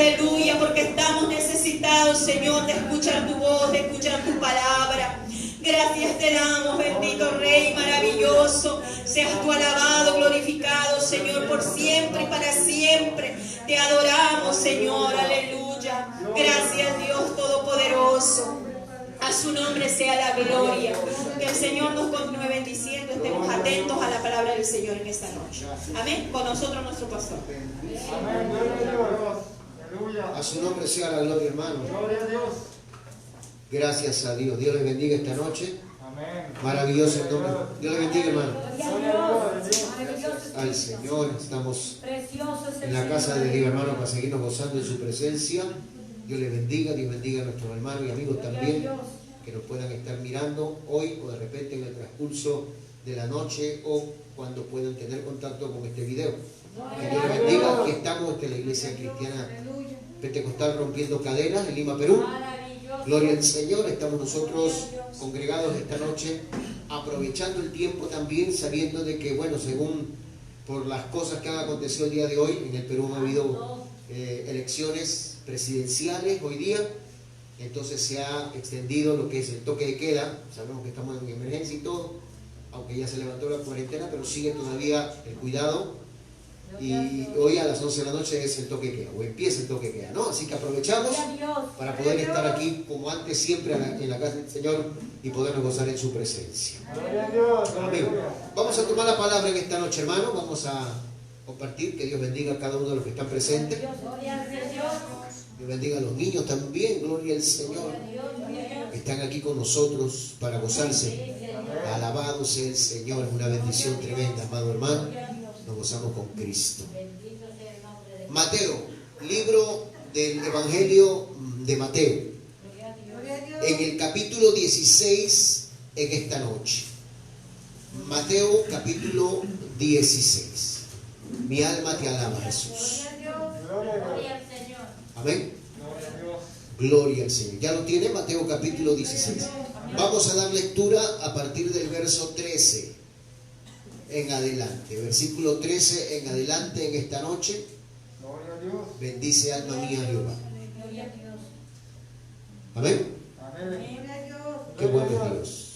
aleluya, porque estamos necesitados, Señor, de escuchar tu voz, de escuchar tu palabra. Gracias te damos, bendito Rey maravilloso. Seas tú alabado, glorificado, Señor, por siempre y para siempre. Te adoramos, Señor, aleluya. Gracias, Dios Todopoderoso. A su nombre sea la gloria. Que el Señor nos continúe bendiciendo. Estemos atentos a la palabra del Señor en esta noche. Amén. Con nosotros nuestro pastor. A su nombre sea la gloria, hermano. Gracias a Dios. Dios les bendiga esta noche. Maravilloso el nombre. Dios les bendiga, hermano. Al Señor. Estamos en la casa de Dios, hermano, para seguirnos gozando en su presencia. Dios les bendiga. Dios bendiga a nuestros hermanos y amigos también que nos puedan estar mirando hoy o de repente en el transcurso de la noche o cuando puedan tener contacto con este video. Que Dios les bendiga. Aquí estamos, esta es la iglesia cristiana pentecostal Rompiendo Cadenas en Lima, Perú. Gloria al Señor. Estamos nosotros congregados esta noche, aprovechando el tiempo también, sabiendo de que, bueno, según por las cosas que han acontecido el día de hoy, en el Perú ha habido elecciones presidenciales hoy día, entonces se ha extendido lo que es el toque de queda. Sabemos que estamos en emergencia y todo, aunque ya se levantó la cuarentena, pero sigue todavía el cuidado. Y hoy a las 11 de la noche es el toque de queda, o empieza el toque de queda, ¿no? Así que aprovechamos para poder estar aquí como antes, siempre en la casa del Señor y podernos gozar en su presencia. Amén. Vamos a tomar la palabra en esta noche, hermano. Vamos a compartir. Que Dios bendiga a cada uno de los que están presentes. Dios bendiga a los niños también. Gloria al Señor. Están aquí con nosotros para gozarse. Alabado sea el Señor. Es una bendición tremenda, amado hermano. Nos gozamos con Cristo. Mateo, libro del Evangelio de Mateo, en el capítulo 16 en esta noche. Mateo capítulo 16. Mi alma te alaba, Jesús. Amén. Gloria al Señor. ¿Ya lo tiene? Mateo capítulo 16. Vamos a dar lectura a partir del verso 13 en adelante, versículo 13 en adelante en esta noche. Bendice alma mía Jehová. Amén. Qué bueno es Dios.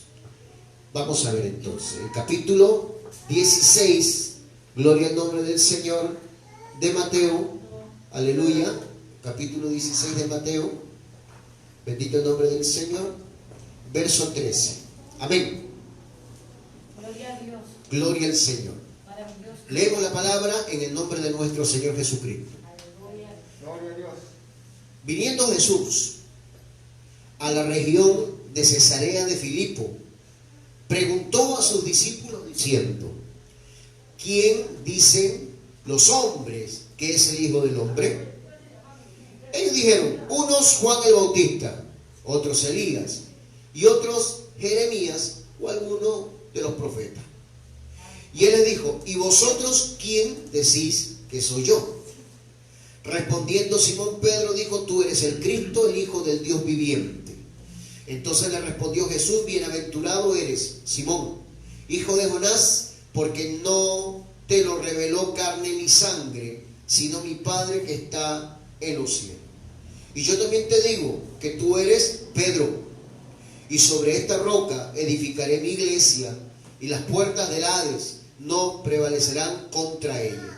Vamos a ver entonces el capítulo 16, gloria al nombre del Señor, de Mateo. Aleluya. Capítulo 16 de Mateo. Bendito el nombre del Señor. Verso 13. Amén. Gloria al Señor. Leemos la palabra en el nombre de nuestro Señor Jesucristo. Viniendo Jesús a la región de Cesarea de Filipo, preguntó a sus discípulos diciendo: ¿quién dicen los hombres que es el Hijo del Hombre? Ellos dijeron: unos Juan el Bautista, otros Elías, y otros Jeremías o alguno de los profetas. Y él les dijo: ¿y vosotros quién decís que soy yo? Respondiendo Simón Pedro dijo: tú eres el Cristo, el Hijo del Dios viviente. Entonces le respondió Jesús: bienaventurado eres, Simón, hijo de Jonás, porque no te lo reveló carne ni sangre, sino mi Padre que está en los cielos. Y yo también te digo que tú eres Pedro, y sobre esta roca edificaré mi iglesia, y las puertas del Hades no prevalecerán contra ella.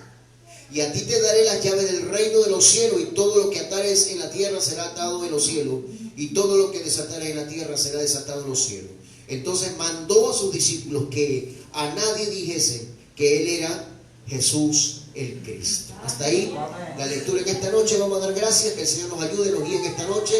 Y a ti te daré las llaves del reino de los cielos, y todo lo que atares en la tierra será atado en los cielos, y todo lo que desatares en la tierra será desatado en los cielos. Entonces mandó a sus discípulos que a nadie dijesen que él era Jesús el Cristo. Hasta ahí la lectura en esta noche. Vamos a dar gracias, que el Señor nos ayude, nos guíe en esta noche.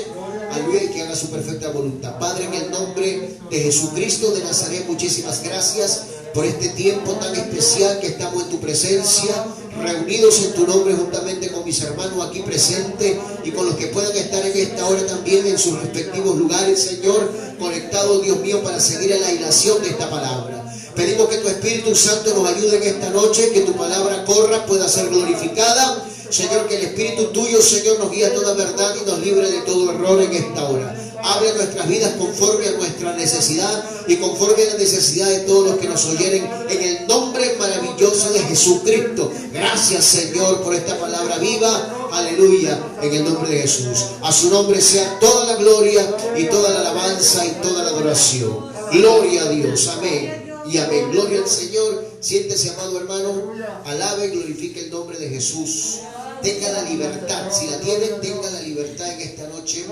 Aleluya, y que haga su perfecta voluntad. Padre, en el nombre de Jesucristo de Nazaret, muchísimas gracias por este tiempo tan especial que estamos en tu presencia, reunidos en tu nombre juntamente con mis hermanos aquí presentes y con los que puedan estar en esta hora también en sus respectivos lugares, Señor, conectados, Dios mío, para seguir en la hilación de esta palabra. Pedimos que tu Espíritu Santo nos ayude en esta noche, que tu palabra corra, pueda ser glorificada Señor, que el Espíritu tuyo, Señor, nos guíe a toda verdad y nos libre de todo error en esta hora. Abre nuestras vidas conforme a nuestra necesidad y conforme a la necesidad de todos los que nos oyeren, en el nombre maravilloso de Jesucristo. Gracias, Señor, por esta palabra viva. Aleluya, en el nombre de Jesús. A su nombre sea toda la gloria y toda la alabanza y toda la adoración. Gloria a Dios, amén y amén. Gloria al Señor. Siéntese, amado hermano, alabe y glorifique el nombre de Jesús. Tenga la libertad, si la tienen, tenga la libertad en esta noche,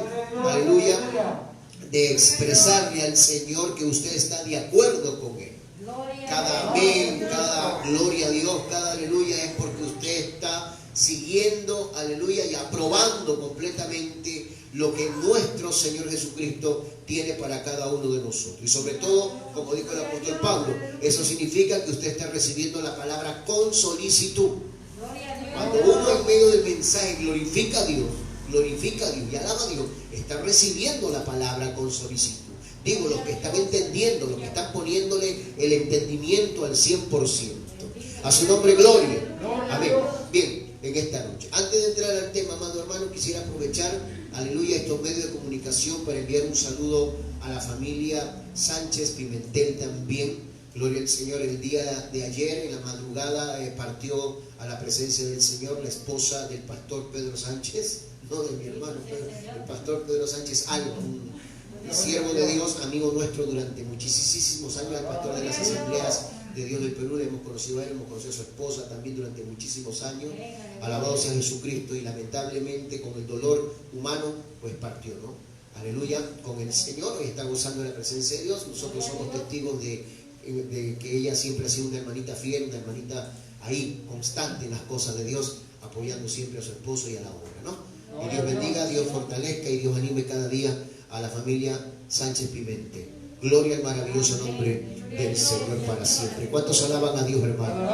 aleluya, de expresarle al Señor que usted está de acuerdo con Él. Cada amén, cada gloria a Dios, cada aleluya es porque usted está siguiendo, aleluya, y aprobando completamente lo que nuestro Señor Jesucristo tiene para cada uno de nosotros. Y sobre todo, como dijo el apóstol Pablo, eso significa que usted está recibiendo la palabra con solicitud. Cuando uno en medio del mensaje glorifica a Dios y alaba a Dios, está recibiendo la palabra con solicitud. Digo, los que están entendiendo, los que están poniéndole el entendimiento al 100%. A su nombre, gloria. Amén. Bien, en esta noche. Antes de entrar al tema, amado hermano, quisiera aprovechar, aleluya, estos medios de comunicación para enviar un saludo a la familia Sánchez Pimentel también. Gloria al Señor. El día de ayer, en la madrugada, partió a la presencia del Señor la esposa del pastor Pedro Sánchez, no de mi hermano, el pastor Pedro Sánchez Alba, un siervo de Dios, amigo nuestro durante muchísimos años, el pastor de las Asambleas de Dios del Perú. Le hemos conocido a él, hemos conocido a su esposa también durante muchísimos años. Alabado sea Jesucristo. Y lamentablemente, con el dolor humano, pues partió, ¿no? Aleluya, con el Señor, hoy está gozando de la presencia de Dios. Nosotros somos testigos de que ella siempre ha sido una hermanita fiel, una hermanita ahí, constante en las cosas de Dios, apoyando siempre a su esposo y a la obra, ¿no? Y Dios bendiga, Dios fortalezca y Dios anime cada día a la familia Sánchez Pimentel. Gloria al maravilloso nombre del Señor para siempre. ¿Cuántos alaban a Dios, hermano?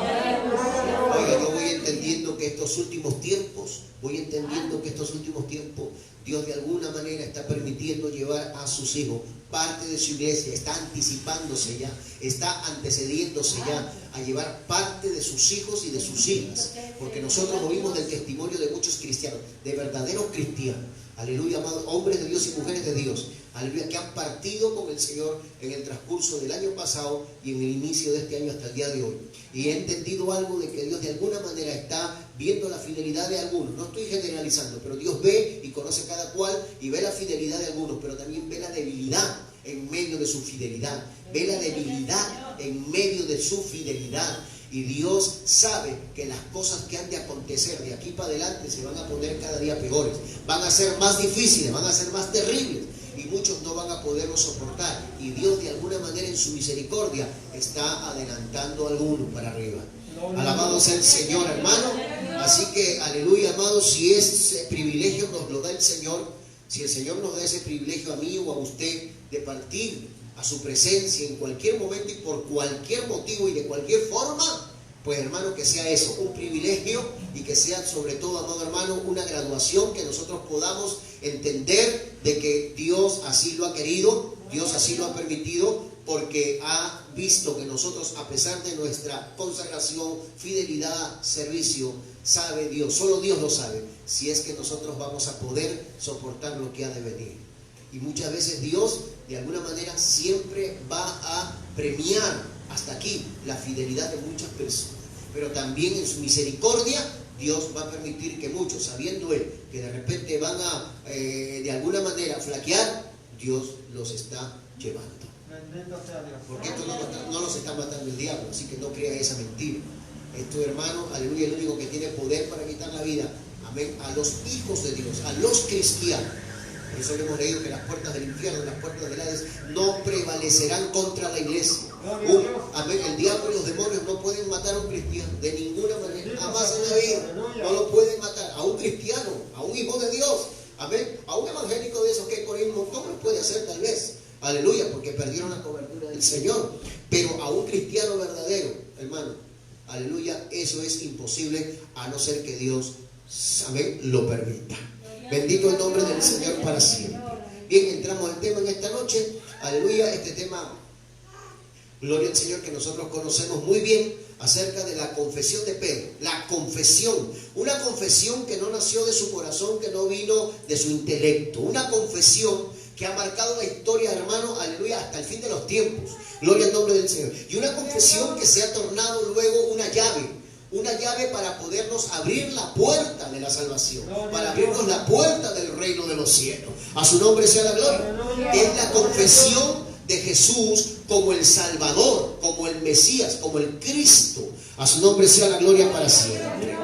Oiga, yo voy entendiendo que estos últimos tiempos, Dios de alguna manera está permitiendo llevar a sus hijos, parte de su iglesia, está anticipándose ya, está antecediéndose ya a llevar parte de sus hijos y de sus hijas, porque nosotros oímos del testimonio de muchos cristianos, de verdaderos cristianos, aleluya, amados, hombres de Dios y mujeres de Dios, aleluya, que han partido con el Señor en el transcurso del año pasado y en el inicio de este año hasta el día de hoy. Y he entendido algo de que Dios de alguna manera está viendo la fidelidad de algunos. No estoy generalizando, pero Dios ve y conoce cada cual y ve la fidelidad de algunos, pero también ve la debilidad en medio de su fidelidad. Ve la debilidad en medio de su fidelidad. Y Dios sabe que las cosas que han de acontecer de aquí para adelante se van a poner cada día peores. Van a ser más difíciles, van a ser más terribles. Y muchos no van a poderlo soportar. Y Dios de alguna manera en su misericordia está adelantando a algunos para arriba. Alabado sea el Señor, hermano. Así que, aleluya, amado, si ese privilegio nos lo da el Señor, si el Señor nos da ese privilegio a mí o a usted de partir a su presencia en cualquier momento y por cualquier motivo y de cualquier forma, pues hermano, que sea eso, un privilegio, y que sea sobre todo, amado hermano, una graduación, que nosotros podamos entender de que Dios así lo ha querido, Dios así lo ha permitido, porque ha visto que nosotros, a pesar de nuestra consagración, fidelidad, servicio, sabe Dios, solo Dios lo sabe, si es que nosotros vamos a poder soportar lo que ha de venir. Y muchas veces Dios, de alguna manera, siempre va a premiar hasta aquí la fidelidad de muchas personas, pero también en su misericordia Dios va a permitir que muchos, sabiendo Él que de repente van a de alguna manera flaquear, Dios los está llevando. Porque esto no los está matando el diablo, así que no crea esa mentira. Esto, hermano, aleluya, el único que tiene poder para quitar la vida, amén, a los hijos de Dios, a los cristianos. Por eso le hemos leído que las puertas del infierno, las puertas del Hades no prevalecerán contra la iglesia. Amén. El diablo y los demonios no pueden matar a un cristiano de ninguna manera, jamás en la vida. No lo pueden matar a un cristiano, a un hijo de Dios. Amén. A un evangélico de esos que por ahí un montón lo puede hacer tal vez. Aleluya, porque perdieron la cobertura del Señor. Pero a un cristiano verdadero, hermano, aleluya, eso es imposible a no ser que Dios, amén, lo permita. Bendito el nombre del Señor para siempre. Bien, entramos al tema en esta noche. Aleluya, este tema, gloria al Señor, que nosotros conocemos muy bien. acerca de la confesión de Pedro. La confesión, una confesión que no nació de su corazón, que no vino de su intelecto, una confesión que ha marcado la historia, hermano, aleluya, hasta el fin de los tiempos. Gloria al nombre del Señor. Y una confesión que se ha tornado luego una llave para podernos abrir la puerta de la salvación, para abrirnos la puerta del reino de los cielos. A su nombre sea la gloria. Es la confesión de Jesús como el Salvador, como el Mesías, como el Cristo. A su nombre sea la gloria para siempre,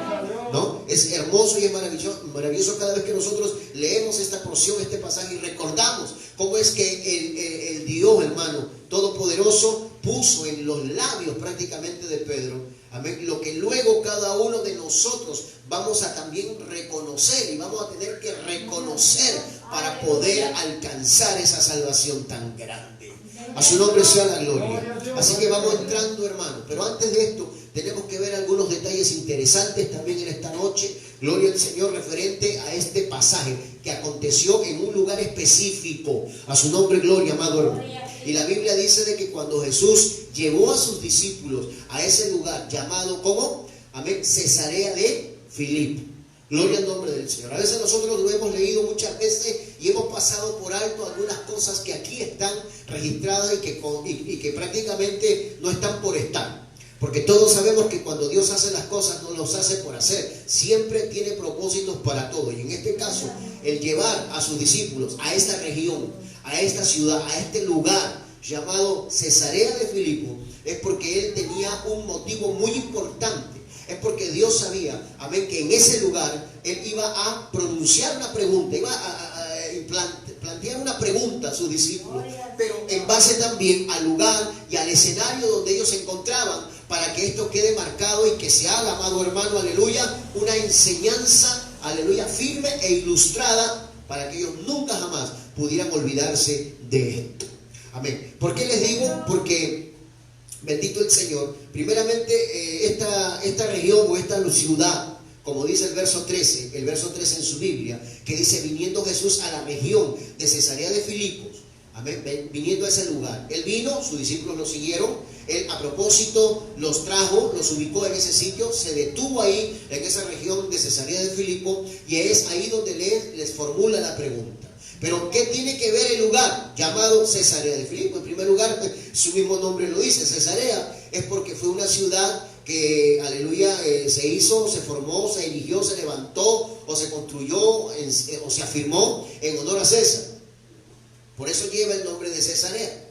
¿no? Es hermoso y es maravilloso cada vez que nosotros leemos esta porción, este pasaje, y recordamos cómo es que el Dios, hermano, todopoderoso, puso en los labios prácticamente de Pedro, amén, lo que luego cada uno de nosotros vamos a también reconocer, y vamos a tener que reconocer para poder alcanzar esa salvación tan grande. A su nombre sea la gloria. Así que vamos entrando, hermano, pero antes de esto tenemos que ver algunos detalles interesantes también en esta noche. Gloria al Señor, referente a este pasaje que aconteció en un lugar específico. A su nombre, gloria, amado hermano. Y la Biblia dice de que cuando Jesús llevó a sus discípulos a ese lugar llamado, ¿cómo? Amén, Cesarea de Filipo. Gloria al nombre del Señor. A veces nosotros lo hemos leído muchas veces y hemos pasado por alto algunas cosas que aquí están registradas y que prácticamente no están por estar. Porque todos sabemos que cuando Dios hace las cosas no los hace por hacer. Siempre tiene propósitos para todo. Y en este caso, el llevar a sus discípulos a esta región, a esta ciudad, a este lugar llamado Cesarea de Filipo, es porque él tenía un motivo muy importante. Es porque Dios sabía, amén, que en ese lugar él iba a pronunciar una pregunta, iba a plantear una pregunta a sus discípulos, pero en base también al lugar y al escenario donde ellos se encontraban, para que esto quede marcado y que se haga, amado hermano, aleluya, una enseñanza, aleluya, firme e ilustrada, para que ellos nunca jamás pudieran olvidarse de esto. Amén. ¿Por qué les digo? Porque bendito el Señor. Primeramente, esta región o esta ciudad, como dice el verso 13 en su Biblia, que dice, viniendo Jesús a la región de Cesarea de Filipos, amén, viniendo a ese lugar. Él vino, sus discípulos lo siguieron, él a propósito los trajo, los ubicó en ese sitio, se detuvo ahí, en esa región de Cesarea de Filipo, y es ahí donde les formula la pregunta. Pero ¿qué tiene que ver el lugar llamado Cesarea de Filipo? En primer lugar, su mismo nombre lo dice, Cesarea, es porque fue una ciudad que, aleluya, se hizo, se formó, se erigió, se levantó, o se construyó, o se afirmó en honor a César. Por eso lleva el nombre de Cesarea.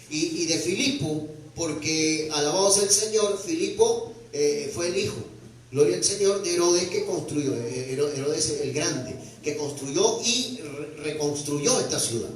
Y de Filipo, porque, alabado sea el Señor, Filipo fue el hijo, gloria al Señor, de Herodes, que construyó, Herodes el Grande, que construyó y reconstruyó esta ciudad,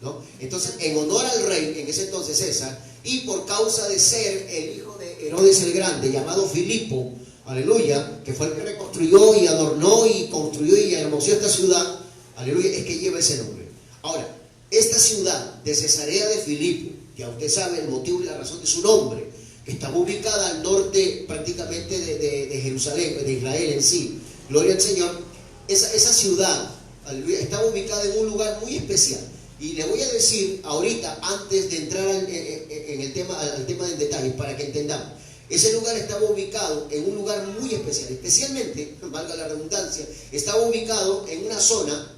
¿no? Entonces, en honor al rey, en ese entonces César, y por causa de ser el hijo de Herodes el Grande, llamado Filipo, aleluya, que fue el que reconstruyó y adornó y construyó y hermoseó esta ciudad, aleluya, es que lleva ese nombre. Ahora, esta ciudad de Cesarea de Filipo, ya usted sabe el motivo y la razón de su nombre, que estaba ubicada al norte prácticamente de Jerusalén, de Israel en sí, gloria al Señor. Esa ciudad, aleluya, estaba ubicada en un lugar muy especial. Y le voy a decir ahorita, antes de entrar en el tema, al tema del detalle, para que entendamos. Ese lugar estaba ubicado en un lugar muy especial. Especialmente, valga la redundancia, estaba ubicado en una zona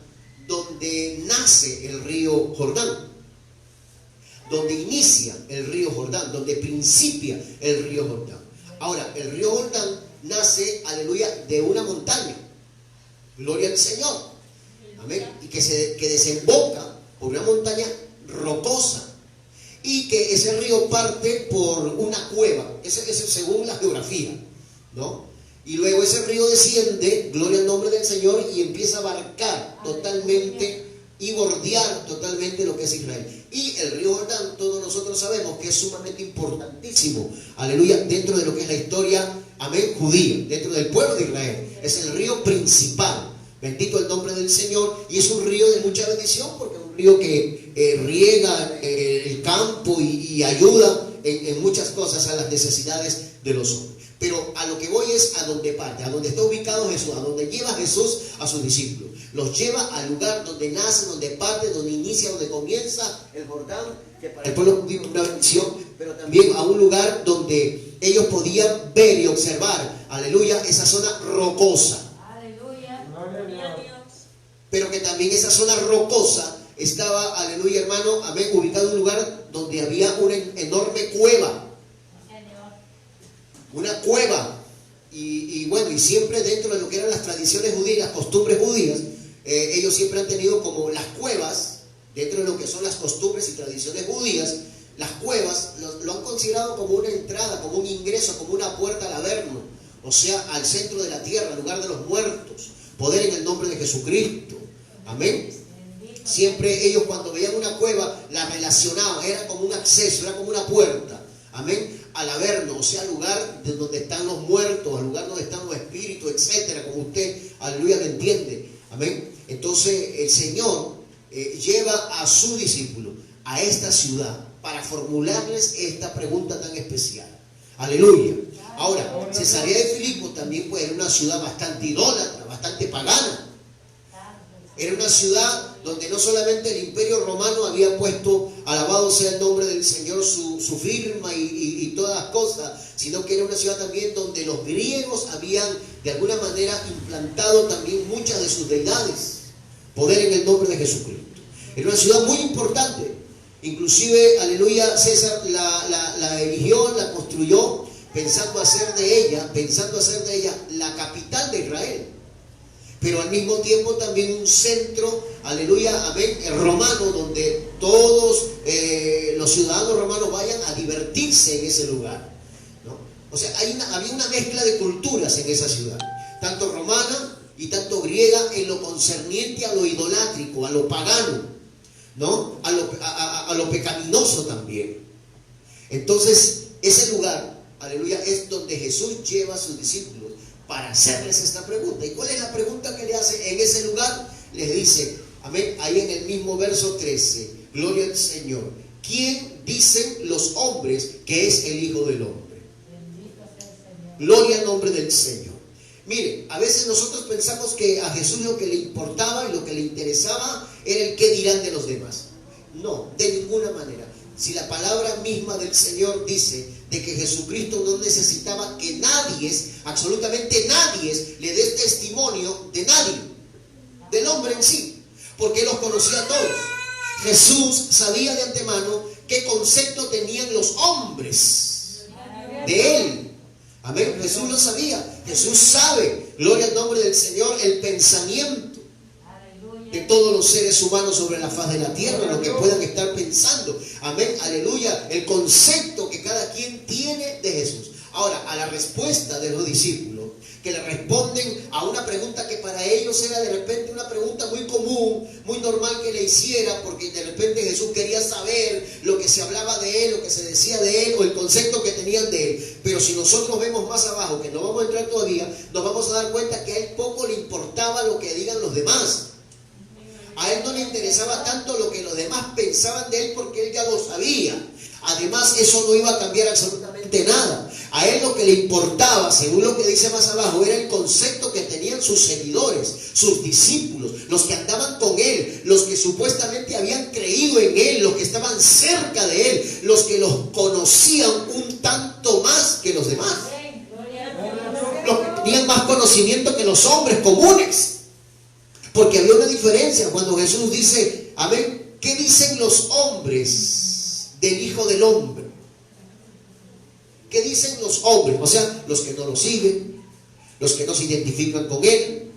donde nace el río Jordán, donde inicia el río Jordán, donde principia el río Jordán. Ahora, el río Jordán nace, aleluya, de una montaña. Gloria al Señor. Amén. Y que desemboca por una montaña rocosa. Y que ese río parte por una cueva. Eso según la geografía, ¿no? Y luego ese río desciende, gloria al nombre del Señor, y empieza a abarcar totalmente y bordear totalmente lo que es Israel. Y el río Jordán, todos nosotros sabemos que es sumamente importantísimo, aleluya, dentro de lo que es la historia, amén, judía, dentro del pueblo de Israel. Es el río principal, bendito el nombre del Señor, y es un río de mucha bendición, porque es un río que riega el campo y ayuda en muchas cosas a las necesidades de los hombres. Pero a lo que voy es a donde parte, a donde está ubicado Jesús, a donde lleva Jesús a sus discípulos. Los lleva al lugar donde nace, donde parte, donde inicia, donde comienza el Jordán, que para el pueblo judío es una bendición, pero también a un lugar donde ellos podían ver y observar, aleluya, esa zona rocosa. Pero que también esa zona rocosa estaba, aleluya hermano, amén, ubicado en un lugar donde había una enorme cueva. Una cueva. Y bueno, y siempre dentro de lo que eran las tradiciones judías, las costumbres judías, ellos siempre han tenido como las cuevas, dentro de lo que son las costumbres y tradiciones judías, las cuevas lo han considerado como una entrada, como un ingreso, como una puerta al Averno, o sea, al centro de la tierra, al lugar de los muertos, poder en el nombre de Jesucristo. Amén. Siempre ellos cuando veían una cueva la relacionaban, era como un acceso, era como una puerta, amén, al Averno, o sea, al lugar de donde están los muertos, al lugar donde están los espíritus, etcétera, como usted, aleluya, lo entiende, amén. Entonces el Señor lleva a su discípulo a esta ciudad para formularles esta pregunta tan especial, aleluya. Ahora, Cesarea de Filipo también pues, era una ciudad bastante idólatra, bastante pagana. Era una ciudad donde no solamente el Imperio Romano había puesto, alabado sea el nombre del Señor, su firma y todas las cosas, sino que era una ciudad también donde los griegos habían de alguna manera implantado también muchas de sus deidades, poder en el nombre de Jesucristo. Era una ciudad muy importante, inclusive, aleluya, César la erigió, la construyó, pensando hacer de ella la capital de Israel. Pero al mismo tiempo también un centro, aleluya, amén, romano, donde todos los ciudadanos romanos vayan a divertirse en ese lugar, ¿no? O sea, había una mezcla de culturas en esa ciudad, tanto romana y tanto griega, en lo concerniente a lo idolátrico, a lo pagano, ¿no? A lo pecaminoso también. Entonces, ese lugar, aleluya, es donde Jesús lleva a sus discípulos para hacerles esta pregunta. ¿Y cuál es la pregunta que le hace en ese lugar? Les dice, amén, ahí en el mismo verso 13, gloria al Señor. ¿Quién dicen los hombres que es el Hijo del Hombre? Gloria al nombre del Señor. Mire, a veces nosotros pensamos que a Jesús lo que le importaba y lo que le interesaba era el qué dirán de los demás. No, de ninguna manera. Si la palabra misma del Señor dice de que Jesucristo no necesitaba que nadie, absolutamente nadie, le dé testimonio de nadie, del hombre en sí, porque Él los conocía a todos. Jesús sabía de antemano qué concepto tenían los hombres de Él. Amén. Jesús lo sabía. Jesús sabe, gloria al nombre del Señor, el pensamiento de todos los seres humanos sobre la faz de la tierra, lo que puedan estar pensando. Amén, aleluya, el concepto que cada quien tiene de Jesús. Ahora, a la respuesta de los discípulos, que le responden a una pregunta que para ellos era de repente una pregunta muy común, muy normal que le hiciera, porque de repente Jesús quería saber lo que se hablaba de Él, lo que se decía de Él, o el concepto que tenían de Él. Pero si nosotros vemos más abajo, que no vamos a entrar todavía, nos vamos a dar cuenta que a Él poco le importaba lo que digan los demás. A Él no le interesaba tanto lo que los demás pensaban de Él, porque Él ya lo sabía. Además, eso no iba a cambiar absolutamente nada. A Él lo que le importaba, según lo que dice más abajo, era el concepto que tenían sus seguidores, sus discípulos, los que andaban con Él, los que supuestamente habían creído en Él, los que estaban cerca de Él, los que los conocían un tanto más que los demás. Los que tenían más conocimiento que los hombres comunes. Porque había una diferencia cuando Jesús dice, amén, ¿qué dicen los hombres del Hijo del Hombre? ¿Qué dicen los hombres? O sea, los que no lo siguen, los que no se identifican con Él,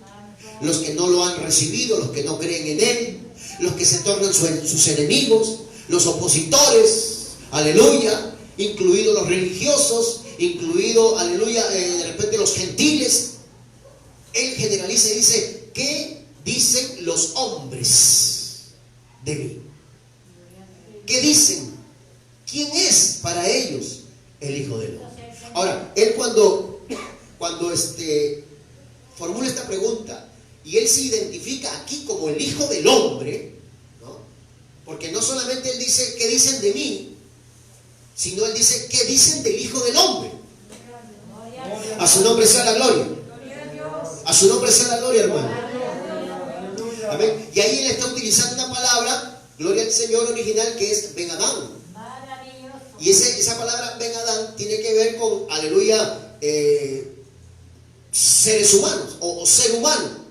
los que no lo han recibido, los que no creen en Él, los que se tornan sus enemigos, los opositores, aleluya, incluidos los religiosos, incluidos, aleluya, de repente los gentiles. Él generaliza y dice, ¿qué dicen los hombres de mí? ¿Qué dicen? ¿Quién es para ellos el Hijo del Hombre? Ahora, él cuando formula esta pregunta y él se identifica aquí como el Hijo del Hombre, ¿no? Porque no solamente él dice ¿qué dicen de mí?, sino él dice ¿qué dicen del Hijo del Hombre? A su nombre sea la gloria. A su nombre sea la gloria, hermano. Amén. Y ahí él está utilizando una palabra, gloria al Señor, original, que es Ben Adán. Y esa palabra Ben Adán tiene que ver con, aleluya, seres humanos o ser humano.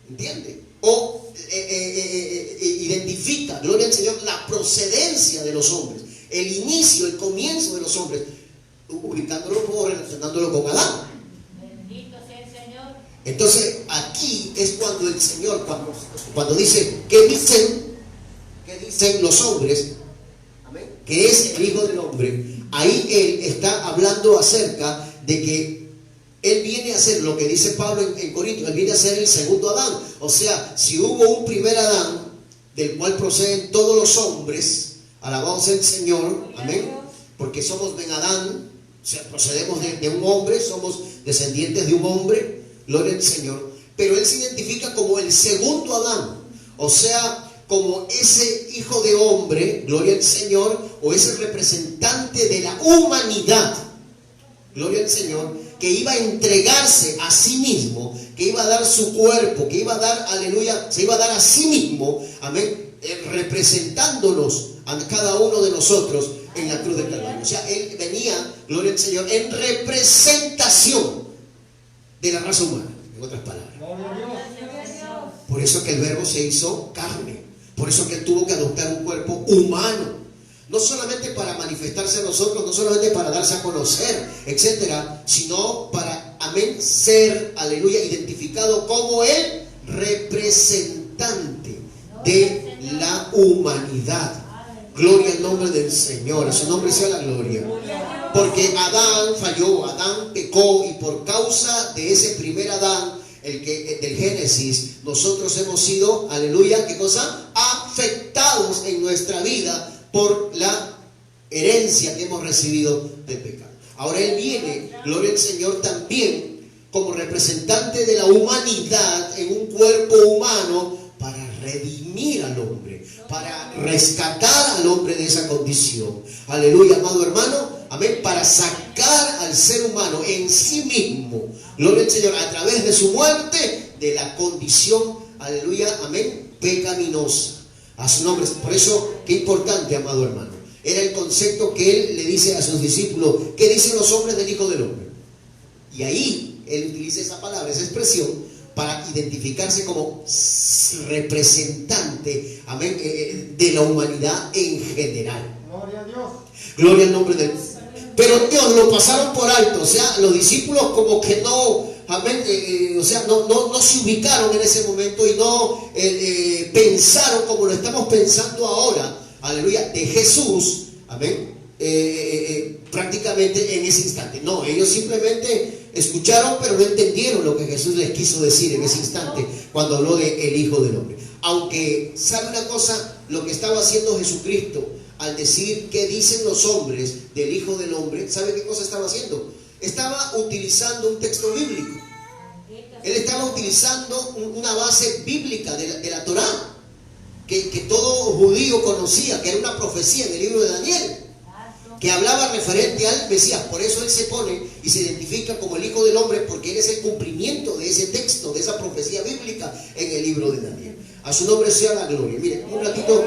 ¿Entiende? O identifica, gloria al Señor, la procedencia de los hombres, el inicio, el comienzo de los hombres, ubicándolo o relacionándolo con Adán. Bendito sea el Señor. Entonces aquí es cuando el Señor, cuando dice, ¿qué dicen los hombres? Amén. Que es el Hijo del Hombre. Ahí Él está hablando acerca de que Él viene a ser, lo que dice Pablo en Corintios, Él viene a ser el segundo Adán. O sea, si hubo un primer Adán, del cual proceden todos los hombres, alabado sea el Señor, amén, porque somos Ben Adán, o sea, procedemos de un hombre, somos descendientes de un hombre, gloria al Señor, pero Él se identifica como el segundo Adán, o sea, como ese hijo de hombre, gloria al Señor, o ese representante de la humanidad, gloria al Señor, que iba a entregarse a sí mismo, que iba a dar su cuerpo, que iba a dar, aleluya, se iba a dar a sí mismo, amén, representándonos a cada uno de nosotros en la cruz del Calvario. O sea, Él venía, gloria al Señor, en representación de la raza humana, en otras palabras. Por eso que el Verbo se hizo carne, por eso que Él tuvo que adoptar un cuerpo humano. No solamente para manifestarse a nosotros, no solamente para darse a conocer, etcétera, sino para, amén, ser, aleluya, identificado como el representante de la humanidad. Gloria al nombre del Señor, a su nombre sea la gloria. Porque Adán falló, Adán pecó, y por causa de ese primer Adán, del Génesis, nosotros hemos sido, aleluya, ¿qué cosa? Afectados en nuestra vida por la herencia que hemos recibido del pecado. Ahora Él viene, gloria al Señor, también como representante de la humanidad en un cuerpo humano para redimir al hombre, para rescatar al hombre de esa condición. Aleluya, amado hermano, amén, para sacar al ser humano en sí mismo, gloria al Señor, a través de su muerte, de la condición, aleluya, amén, pecaminosa. A su nombre. Por eso, qué importante, amado hermano, era el concepto que Él le dice a sus discípulos: ¿qué dicen los hombres del Hijo del Hombre? Y ahí Él utiliza esa palabra, esa expresión, para identificarse como representante, amén, de la humanidad en general. Gloria a Dios. Gloria al nombre de Dios. Pero Dios lo pasaron por alto, o sea, los discípulos como que no, amén, o sea, no se ubicaron en ese momento y no pensaron como lo estamos pensando ahora, aleluya, de Jesús, amén, prácticamente en ese instante. No, ellos simplemente escucharon, pero no entendieron lo que Jesús les quiso decir en ese instante cuando habló de el Hijo del Hombre. Aunque, ¿sabe una cosa? Lo que estaba haciendo Jesucristo al decir qué dicen los hombres del Hijo del Hombre, ¿sabe qué cosa estaba haciendo? Estaba utilizando un texto bíblico. Él estaba utilizando una base bíblica de la Torá, que todo judío conocía, que era una profecía en el libro de Daniel, que hablaba referente al Mesías. Por eso Él se pone y se identifica como el Hijo del Hombre, porque Él es el cumplimiento de ese texto, de esa profecía bíblica en el libro de Daniel. A su nombre sea la gloria. Miren, un ratito,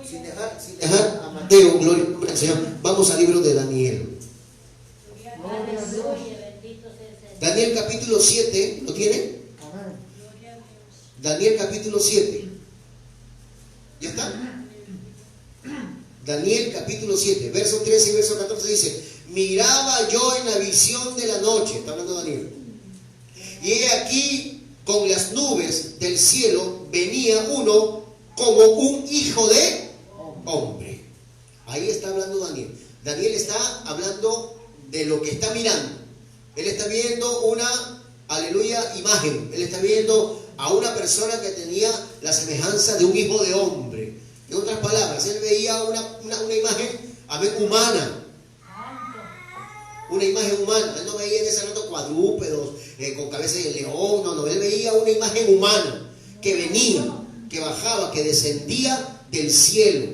sin dejar a Mateo, gloria al Señor, vamos al libro de Daniel. Daniel capítulo 7, ¿lo tienen? Daniel capítulo 7. ¿Ya está? Daniel capítulo 7, verso 13 y verso 14 dice: miraba yo en la visión de la noche, está hablando Daniel, y he aquí con las nubes del cielo venía uno como un hijo de hombre. Ahí está hablando Daniel. Daniel está hablando de lo que está mirando. Él está viendo una, aleluya, imagen. Él está viendo a una persona que tenía la semejanza de un hijo de hombre. En otras palabras, él veía una imagen, amén, humana. Una imagen humana. Él no veía en ese rato cuadrúpedos con cabeza de león. No, él veía una imagen humana que venía, que bajaba, que descendía del cielo,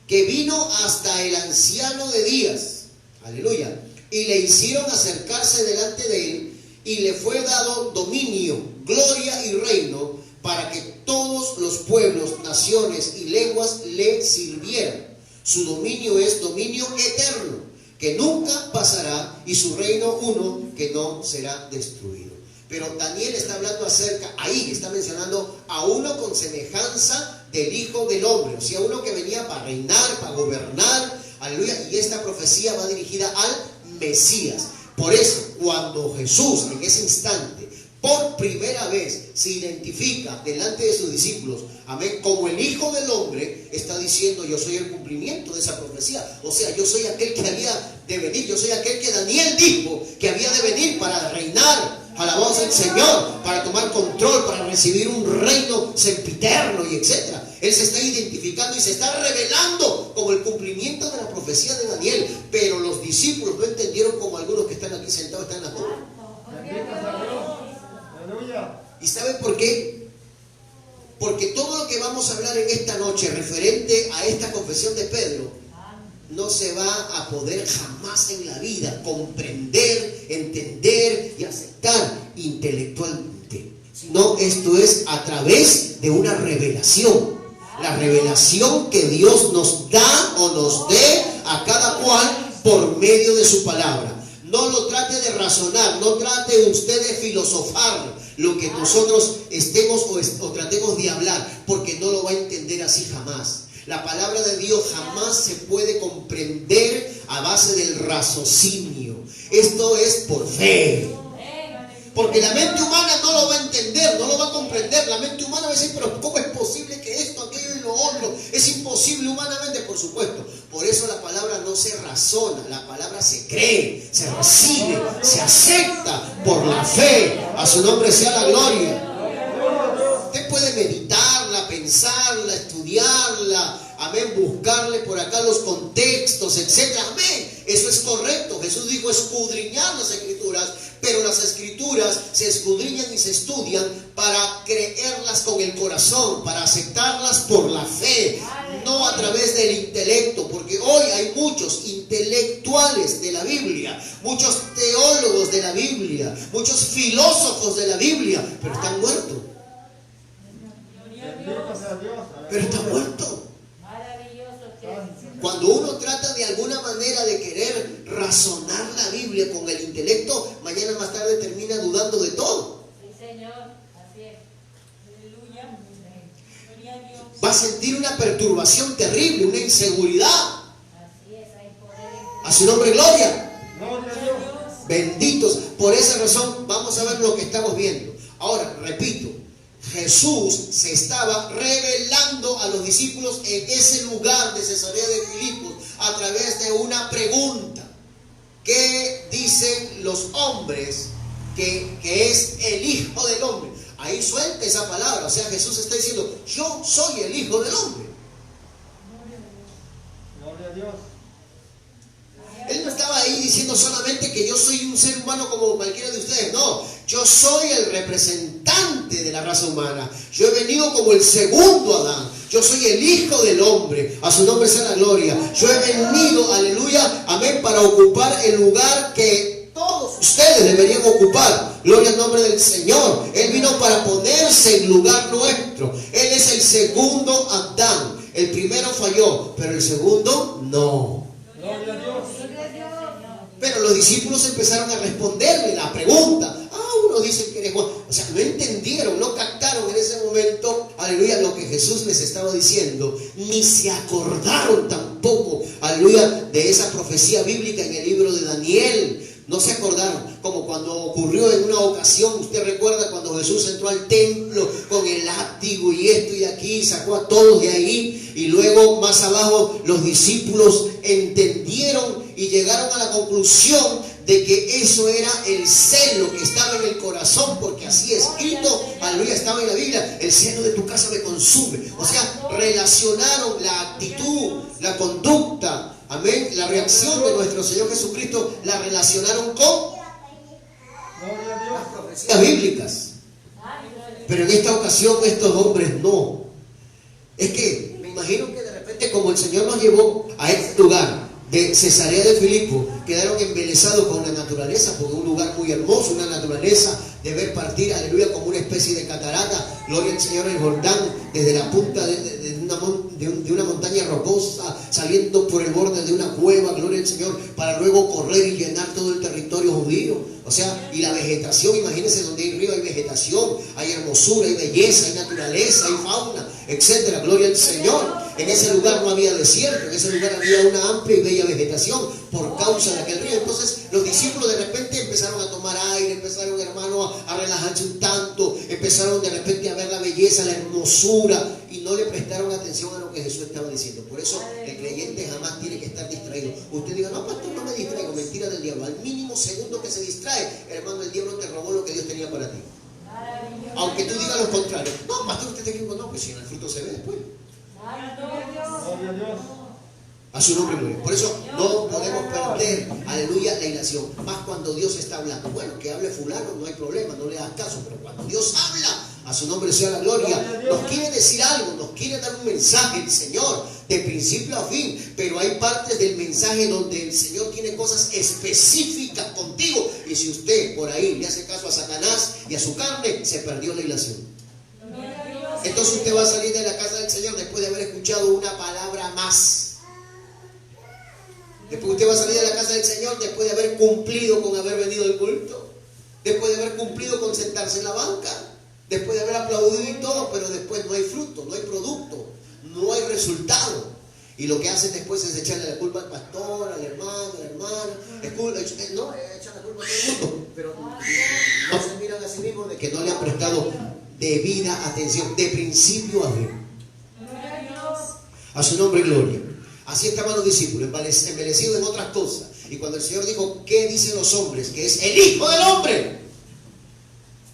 que vino hasta el anciano de días. Aleluya. Y le hicieron acercarse delante de él, y le fue dado dominio, gloria y reino, para que todos los pueblos, naciones y lenguas le sirvieran. Su dominio es dominio eterno, que nunca pasará, y su reino uno que no será destruido. Pero Daniel está hablando acerca, ahí está mencionando a uno con semejanza del Hijo del Hombre, o sea, uno que venía para reinar, para gobernar, aleluya, y esta profecía va dirigida al Mesías. Por eso, cuando Jesús en ese instante, por primera vez, se identifica delante de sus discípulos, amén, como el Hijo del Hombre, está diciendo: yo soy el cumplimiento de esa profecía. O sea, yo soy aquel que había de venir, yo soy aquel que Daniel dijo que había de venir para reinar. Alabamos al Señor, para tomar control, para recibir un reino sempiterno y etcétera. Él se está identificando y se está revelando como el cumplimiento de la profecía de Daniel. Pero los discípulos no entendieron, como algunos que están aquí sentados están en la torre. ¿Y saben por qué? Porque todo lo que vamos a hablar en esta noche referente a esta confesión de Pedro no se va a poder jamás en la vida comprender, entender y aceptar intelectualmente. No, esto es a través de una revelación. La revelación que Dios nos da o nos dé a cada cual por medio de su palabra. No lo trate de razonar, no trate usted de filosofar lo que nosotros estemos o tratemos de hablar, porque no lo va a entender así jamás. La palabra de Dios jamás se puede comprender a base del raciocinio. Esto es por fe. Porque la mente humana no lo va a entender, no lo va a comprender. La mente humana va a decir: pero ¿cómo es posible que esto, aquello y lo otro? Es imposible humanamente, por supuesto. Por eso la palabra no se razona, la palabra se cree, se recibe, se acepta por la fe. A su nombre sea la gloria. Usted puede meditarla, pensarla, estudiarla, amén, buscarle por acá los contextos, etcétera, amén. Eso es correcto. Jesús dijo: escudriñar las escrituras, pero las escrituras se escudriñan y se estudian para creerlas con el corazón, para aceptarlas por la fe, no a través del intelecto, porque hoy hay muchos intelectuales de la Biblia, muchos teólogos de la Biblia, muchos filósofos de la Biblia, pero están muertos. Pero está muerto. Cuando uno trata de alguna manera de querer razonar la Biblia con el intelecto, mañana más tarde termina dudando de todo. Sí, Señor, así es. Aleluya. Gloria a Dios. Va a sentir una perturbación terrible, una inseguridad. Así es, hay poder en A su nombre, gloria. Gloria a Dios. Benditos. Por esa razón vamos a ver lo que estamos viendo. Ahora, repito, Jesús se estaba revelando a los discípulos en ese lugar de Cesarea de Filipos a través de una pregunta. ¿Qué dicen los hombres que es el Hijo del Hombre? Ahí suelta esa palabra. O sea, Jesús está diciendo: yo soy el Hijo del Hombre. Gloria a Dios. Él no estaba ahí diciendo solamente que yo soy un ser humano como cualquiera de ustedes. No, yo soy el representante de la raza humana. Yo he venido como el segundo Adán. Yo soy el Hijo del Hombre. A su nombre sea la gloria. Yo he venido, aleluya, amén, para ocupar el lugar que todos ustedes deberían ocupar. Gloria al nombre del Señor. Él vino para ponerse en lugar nuestro. Él es el segundo Adán. El primero falló, pero el segundo no. Gloria a Dios. Pero los discípulos empezaron a responderle la pregunta. Unos dicen que eres Juan. O sea, no entendieron, no captaron en ese momento, aleluya, lo que Jesús les estaba diciendo. Ni se acordaron tampoco, aleluya, de esa profecía bíblica en el libro de Daniel. No se acordaron, como cuando ocurrió en una ocasión. Usted recuerda cuando Jesús entró al templo con el látigo y esto y aquí, sacó a todos de ahí, y luego más abajo los discípulos entendieron y llegaron a la conclusión de que eso era el celo que estaba en el corazón, porque así escrito, aleluya, estaba en la Biblia: el celo de tu casa me consume. O sea, relacionaron la actitud, la conducta, amén, la reacción de nuestro Señor Jesucristo, la relacionaron con las profecías bíblicas. Pero en esta ocasión estos hombres no. Es que me imagino que de repente, como el Señor nos llevó a este lugar de Cesarea de Filipo quedaron embelesados con la naturaleza, porque es un lugar muy hermoso, una naturaleza de ver partir, aleluya, como una especie de catarata, gloria al Señor, el Jordán, desde la punta de una montaña rocosa, saliendo por el borde de una cueva, gloria al Señor, para luego correr y llenar todo el territorio judío. O sea, y la vegetación, imagínense, donde hay río hay vegetación, hay hermosura, hay belleza, hay naturaleza, hay fauna, etcétera. Gloria al Señor. En ese lugar no había desierto, en ese lugar había una amplia y bella vegetación por causa de aquel río. Entonces los discípulos de repente empezaron a tomar aire, empezaron, hermano, a relajarse un tanto, empezaron de repente a ver la belleza, la hermosura, y no le prestaron atención a lo que Jesús estaba diciendo. Por eso el creyente jamás tiene que estar distraído. Usted diga, no, pastor, no me distraigo. Mentira del diablo. Al mínimo segundo que se distrae, hermano, el diablo te robó lo que Dios tenía para ti. Aunque tú digas lo contrario. No, pastor, usted te equivocó. No, pues si en el fruto se ve después. Gloria a Dios. A su nombre, gloria. Por eso no podemos perder, aleluya, la ilación. Más cuando Dios está hablando. Bueno, que hable fulano, no hay problema, no le das caso. Pero cuando Dios habla, a su nombre sea la gloria. Nos quiere decir algo, nos quiere dar un mensaje el Señor, de principio a fin. Pero hay partes del mensaje donde el Señor tiene cosas específicas contigo. Y si usted por ahí le hace caso a Satanás y a su carne, se perdió la ilación. Entonces usted va a salir de la casa del Señor después de haber escuchado una palabra más. Después usted va a salir de la casa del Señor después de haber cumplido con haber venido al culto, después de haber cumplido con sentarse en la banca, después de haber aplaudido y todo, pero después no hay fruto, no hay producto, no hay resultado. Y lo que hacen después es echarle la culpa al pastor, al hermano, a la hermana. No, echan la culpa a todo el mundo, pero no se miran a sí mismos de que no le han prestado debida atención, de principio a fin. A su nombre, gloria. Así estaban los discípulos, embelecidos en otras cosas. Y cuando el Señor dijo, ¿qué dicen los hombres? Que es el Hijo del Hombre.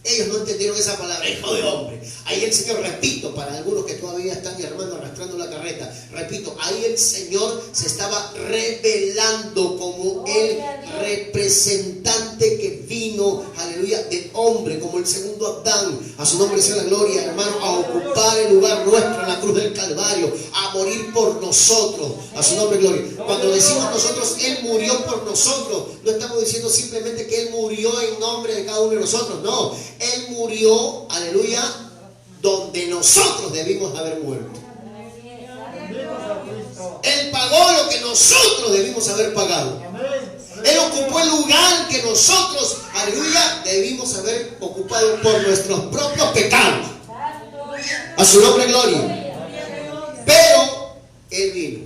Ellos no entendieron esa palabra, Hijo de Hombre. Ahí el Señor, repito, para algunos que todavía están, mi hermano, arrastrando la carreta, repito, ahí el Señor se estaba revelando como el representante que vino, aleluya, del hombre, como el segundo Adán. A su nombre sea la gloria, hermano, a ocupar el lugar nuestro en la cruz del Calvario, a morir por nosotros. A su nombre, gloria. Cuando decimos nosotros, Él murió por nosotros, no estamos diciendo simplemente que Él murió en nombre de cada uno de nosotros, no. Él murió, aleluya, donde nosotros debimos haber muerto. Él pagó lo que nosotros debimos haber pagado. Él ocupó el lugar que nosotros, aleluya, debimos haber ocupado por nuestros propios pecados. A su nombre, gloria. Pero Él vino.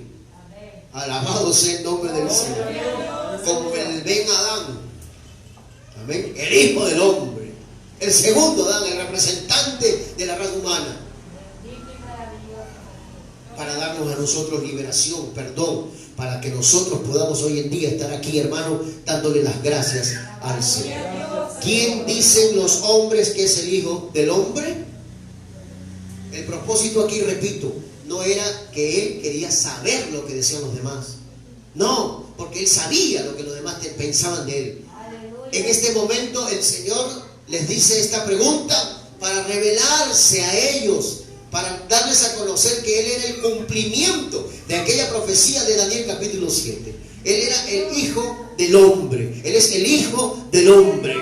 Alabado sea el nombre del Señor. Como el Ben Adán. Amén. El Hijo del Hombre. El segundo Adán, el representante de la raza humana, para darnos a nosotros liberación, perdón, para que nosotros podamos hoy en día estar aquí, hermano, dándole las gracias al Señor. ¿Quién dicen los hombres que es el Hijo del Hombre? El propósito aquí, repito, no era que Él quería saber lo que decían los demás. No, porque Él sabía lo que los demás pensaban de Él. En este momento el Señor les dice esta pregunta para revelarse a ellos, para darles a conocer que Él era el cumplimiento de aquella profecía de Daniel capítulo 7. Él era el Hijo del Hombre. Él es el Hijo del Hombre.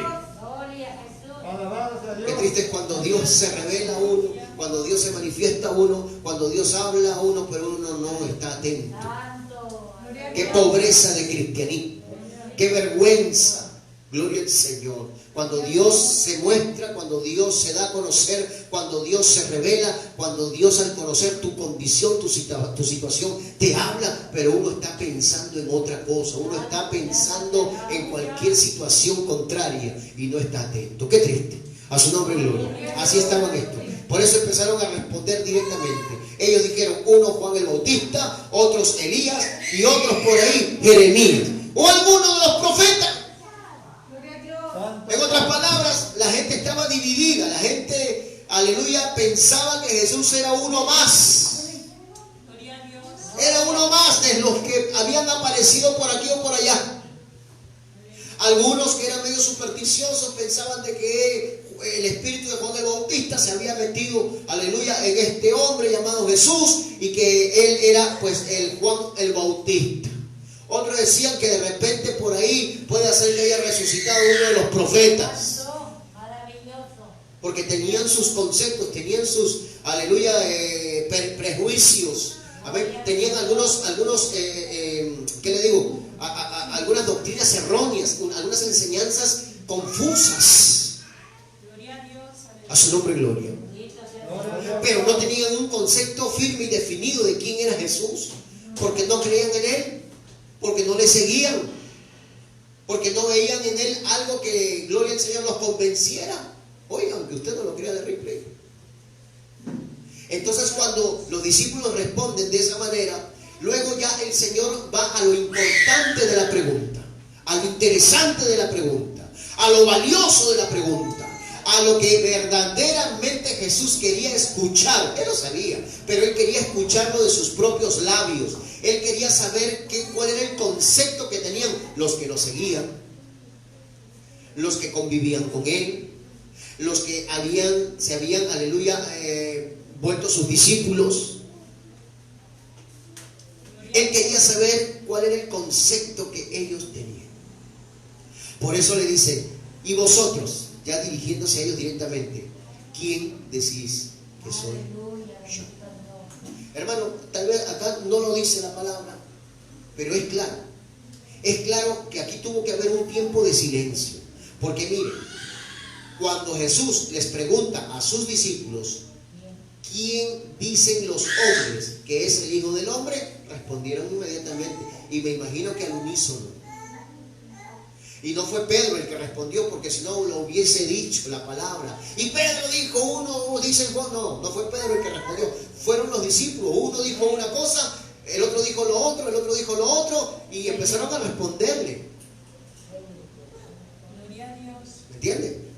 Qué triste es cuando Dios se revela a uno, cuando Dios se manifiesta a uno, cuando Dios habla a uno, pero uno no está atento. Qué pobreza de cristianismo, qué vergüenza. Gloria al Señor. Cuando Dios se muestra, cuando Dios se da a conocer, cuando Dios se revela, cuando Dios al conocer tu condición, tu situación, te habla, pero uno está pensando en otra cosa, uno está pensando en cualquier situación contraria y no está atento. Qué triste. A su nombre, gloria. Así estaban estos. Por eso empezaron a responder directamente. Ellos dijeron, uno Juan el Bautista, otros Elías y otros por ahí Jeremías o alguno de los profetas. En otras palabras, la gente estaba dividida. La gente, aleluya, pensaba que Jesús era uno más. Era uno más de los que habían aparecido por aquí o por allá. Algunos que eran medio supersticiosos pensaban de que el espíritu de Juan el Bautista se había metido, aleluya, en este hombre llamado Jesús y que él era pues el Juan el Bautista. Otros decían que de repente por ahí puede ser que haya resucitado uno de los profetas. Maravilloso. Porque tenían sus conceptos, tenían sus, aleluya, prejuicios. Amén. Tenían algunos ¿qué le digo? Algunas doctrinas erróneas, algunas enseñanzas confusas. Gloria a Dios. A su nombre, gloria. Bendito sea. Pero no tenían un concepto firme y definido de quién era Jesús, porque no creían en Él, porque no le seguían, porque no veían en Él algo que, gloria al Señor, los convenciera. Oigan, aunque usted no lo crea de replay. Entonces, cuando los discípulos responden de esa manera, luego ya el Señor va a lo importante de la pregunta, a lo interesante de la pregunta, a lo valioso de la pregunta, a lo que verdaderamente Jesús quería escuchar. Él lo sabía, pero Él quería escucharlo de sus propios labios. Él quería saber cuál era el concepto que tenían los que lo seguían, los que convivían con Él, los que se habían, aleluya, vuelto sus discípulos. Él quería saber cuál era el concepto que ellos tenían. Por eso le dice: y vosotros, ya dirigiéndose a ellos directamente, ¿quién decís que soy yo? Hermano, tal vez acá no lo dice la palabra, pero es claro. Es claro que aquí tuvo que haber un tiempo de silencio. Porque miren, cuando Jesús les pregunta a sus discípulos: ¿quién dicen los hombres que es el Hijo del Hombre?, respondieron inmediatamente, y me imagino que al unísono. Y no fue Pedro el que respondió, porque si no lo hubiese dicho la palabra. Y Pedro dijo, uno dice Juan. No fue Pedro el que respondió. Fueron los discípulos. Uno dijo una cosa, el otro dijo lo otro, el otro dijo lo otro, y empezaron a responderle. Gloria a Dios. ¿Me entienden?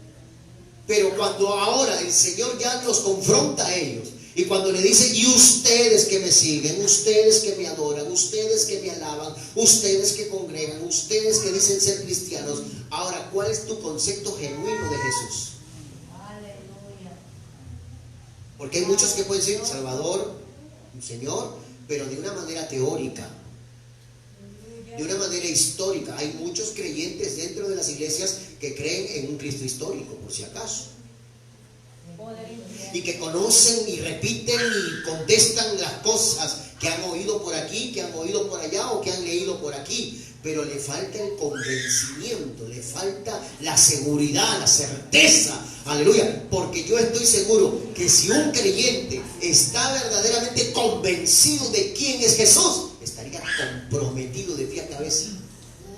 Pero cuando ahora el Señor ya los confronta a ellos, y cuando le dice: y ustedes que me siguen, ustedes que me adoran, ustedes que me alaban, ustedes que congregan, ustedes que dicen ser cristianos, ahora, ¿cuál es tu concepto genuino de Jesús? Aleluya. Porque hay muchos que pueden decir Salvador, Señor, pero de una manera teórica, de una manera histórica. Hay muchos creyentes dentro de las iglesias que creen en un Cristo histórico, por si acaso, y que conocen y repiten y contestan las cosas que han oído por aquí, que han oído por allá o que han leído por aquí, pero le falta el convencimiento, le falta la seguridad, la certeza. Aleluya, porque yo estoy seguro que si un creyente está verdaderamente convencido de quién es Jesús, estaría comprometido de pie a cabeza.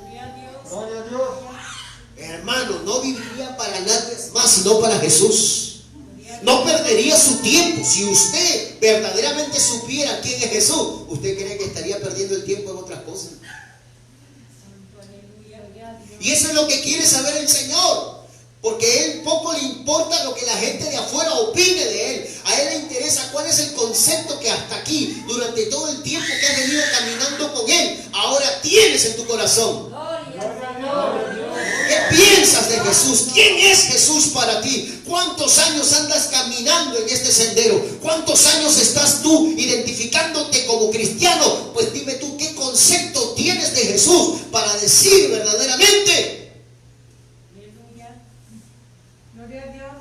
Gloria a Dios. Gloria a Dios. Hermano, no viviría para nadie más sino para Jesús. No perdería su tiempo. Si usted verdaderamente supiera quién es Jesús, ¿usted cree que estaría perdiendo el tiempo en otras cosas? Y eso es lo que quiere saber el Señor, porque a Él poco le importa lo que la gente de afuera opine de Él. A Él le interesa cuál es el concepto que hasta aquí, durante todo el tiempo que has venido caminando con Él, ahora tienes en tu corazón. ¿Qué piensas de Jesús? ¿Quién es Jesús para ti? ¿Cuántos años andas caminando en este sendero? ¿Cuántos años estás tú identificándote como cristiano? Pues dime tú, ¿qué concepto tienes de Jesús para decir verdaderamente? Aleluya. Gloria a Dios.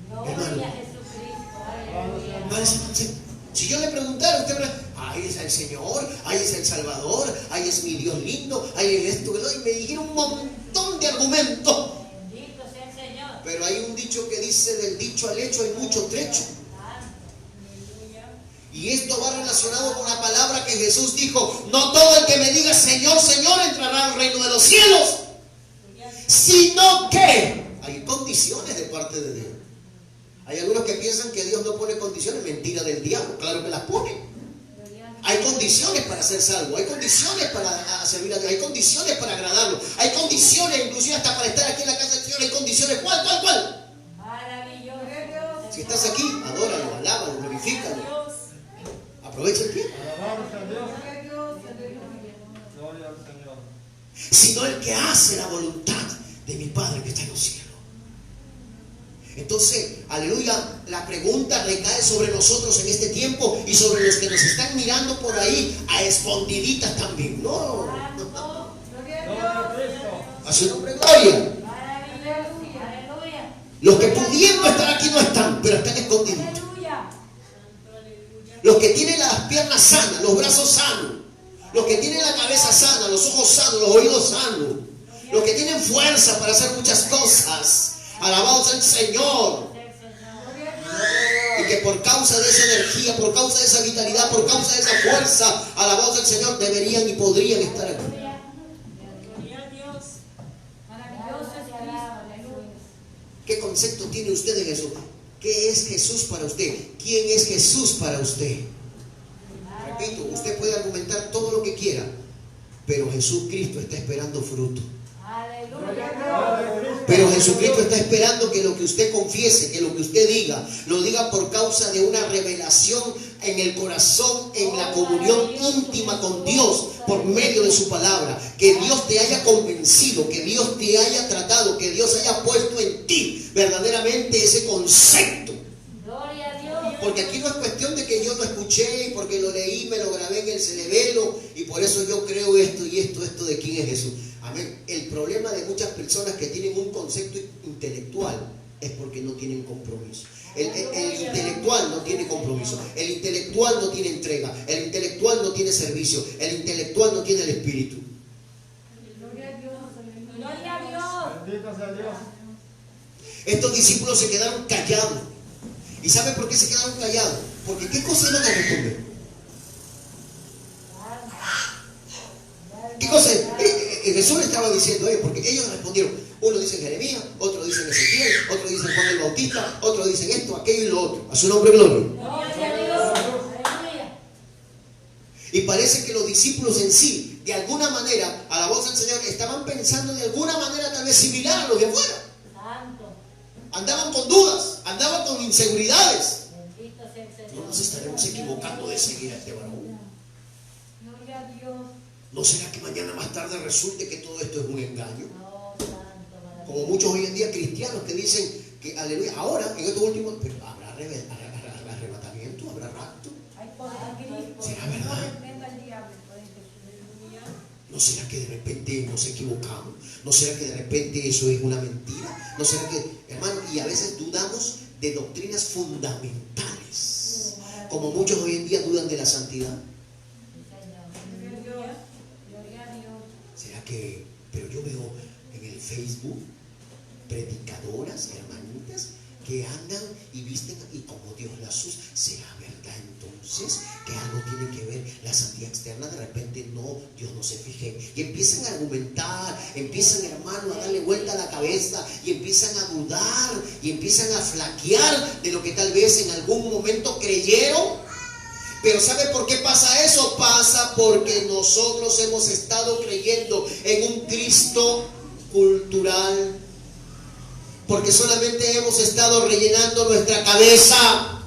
Gloria a Jesucristo. Aleluya. Si yo le preguntara, usted me diría: ahí es el Señor, ahí es el Salvador, ahí es mi Dios lindo, ahí es esto, y me dijera un montón de argumentos. Bendito sea el Señor. Pero hay un dicho que dice: del dicho al hecho hay mucho trecho. Aleluya. Y esto va relacionado con la palabra que Jesús dijo: no todo el que me diga Señor, Señor entrará al reino de los cielos, sino que hay condiciones de parte de Dios. Hay algunos que piensan que Dios no pone condiciones. Mentira del diablo, claro que las pone. Hay condiciones para ser salvo, hay condiciones para servir a Dios, hay condiciones para agradarlo, hay condiciones inclusive hasta para estar aquí en la casa del Señor. Hay condiciones. ¿Cuál? Maravilloso. Si estás aquí, adóralo, alábalo, glorifícalo. Aprovecha el tiempo. Alabado sea Dios. Gloria al Señor. Sino el que hace la voluntad de mi Padre que está en los cielos. Entonces, aleluya, la pregunta recae sobre nosotros en este tiempo y sobre los que nos están mirando por ahí a escondiditas también. No, a su nombre gloria. Los que pudiendo estar aquí no están, pero están escondiditos. Los que tienen las piernas sanas, los brazos sanos, los que tienen la cabeza sana, los ojos sanos, los oídos sanos, los que tienen fuerza para hacer muchas cosas. Alabado sea el Señor. Y que por causa de esa energía, por causa de esa vitalidad, por causa de esa fuerza, alabado sea el Señor, deberían y podrían estar aquí. ¿Qué concepto tiene usted de Jesús? ¿Qué es Jesús para usted? ¿Quién es Jesús para usted? Repito, usted puede argumentar todo lo que quiera, pero Jesucristo está esperando fruto. Pero Jesucristo está esperando que lo que usted confiese, que lo que usted diga, lo diga por causa de una revelación en el corazón, en la comunión íntima con Dios por medio de su palabra. Que Dios te haya convencido, que Dios te haya tratado, que Dios haya puesto en ti verdaderamente ese concepto. Porque aquí no es cuestión de que yo lo escuché y porque lo leí, me lo grabé en el cerebelo y por eso yo creo esto y esto de quién es Jesús. Amén. El problema de muchas personas que tienen un concepto intelectual es porque no tienen compromiso. El intelectual no tiene compromiso. El intelectual no tiene entrega. El intelectual no tiene servicio. El intelectual no tiene el espíritu. Gloria a Dios. Bendito sea Dios. Estos discípulos se quedaron callados. ¿Y sabe por qué se quedaron callados? Porque ¿qué cosa iban a responder? ¿Qué cosa? Jesús le estaba diciendo, porque ellos respondieron. Uno dice Jeremías, otro dice Ezequiel, otro dice Juan el Bautista, otro dicen esto, aquello y lo otro. A su nombre gloria. Y parece que los discípulos en sí, de alguna manera, a la voz del Señor, estaban pensando de alguna manera tal vez similar a los de afuera. Andaban con dudas, andaban con inseguridades. No nos estaremos equivocando de seguir a este varón. ¿No será que mañana más tarde resulte que todo esto es un engaño? Como muchos hoy en día cristianos que dicen que, aleluya, ahora, en estos últimos, pero habrá arrebatamiento, habrá rapto. ¿Será verdad? ¿No será que de repente nos equivocamos? ¿No será que de repente eso es una mentira? ¿No será que, hermano, y a veces dudamos de doctrinas fundamentales? Como muchos hoy en día dudan de la santidad. ¿Será que, pero yo veo en el Facebook predicadoras, hermanitas, que andan y visten y como Dios las usa? ¿Será verdad entonces que algo tiene que ver la santidad externa? De repente no, Dios no se fije y empiezan a argumentar, empiezan, hermano, a darle vuelta a la cabeza y empiezan a dudar y empiezan a flaquear de lo que tal vez en algún momento creyeron. Pero ¿sabe por qué pasa eso? Pasa porque nosotros hemos estado creyendo en un Cristo cultural. Porque solamente hemos estado rellenando nuestra cabeza,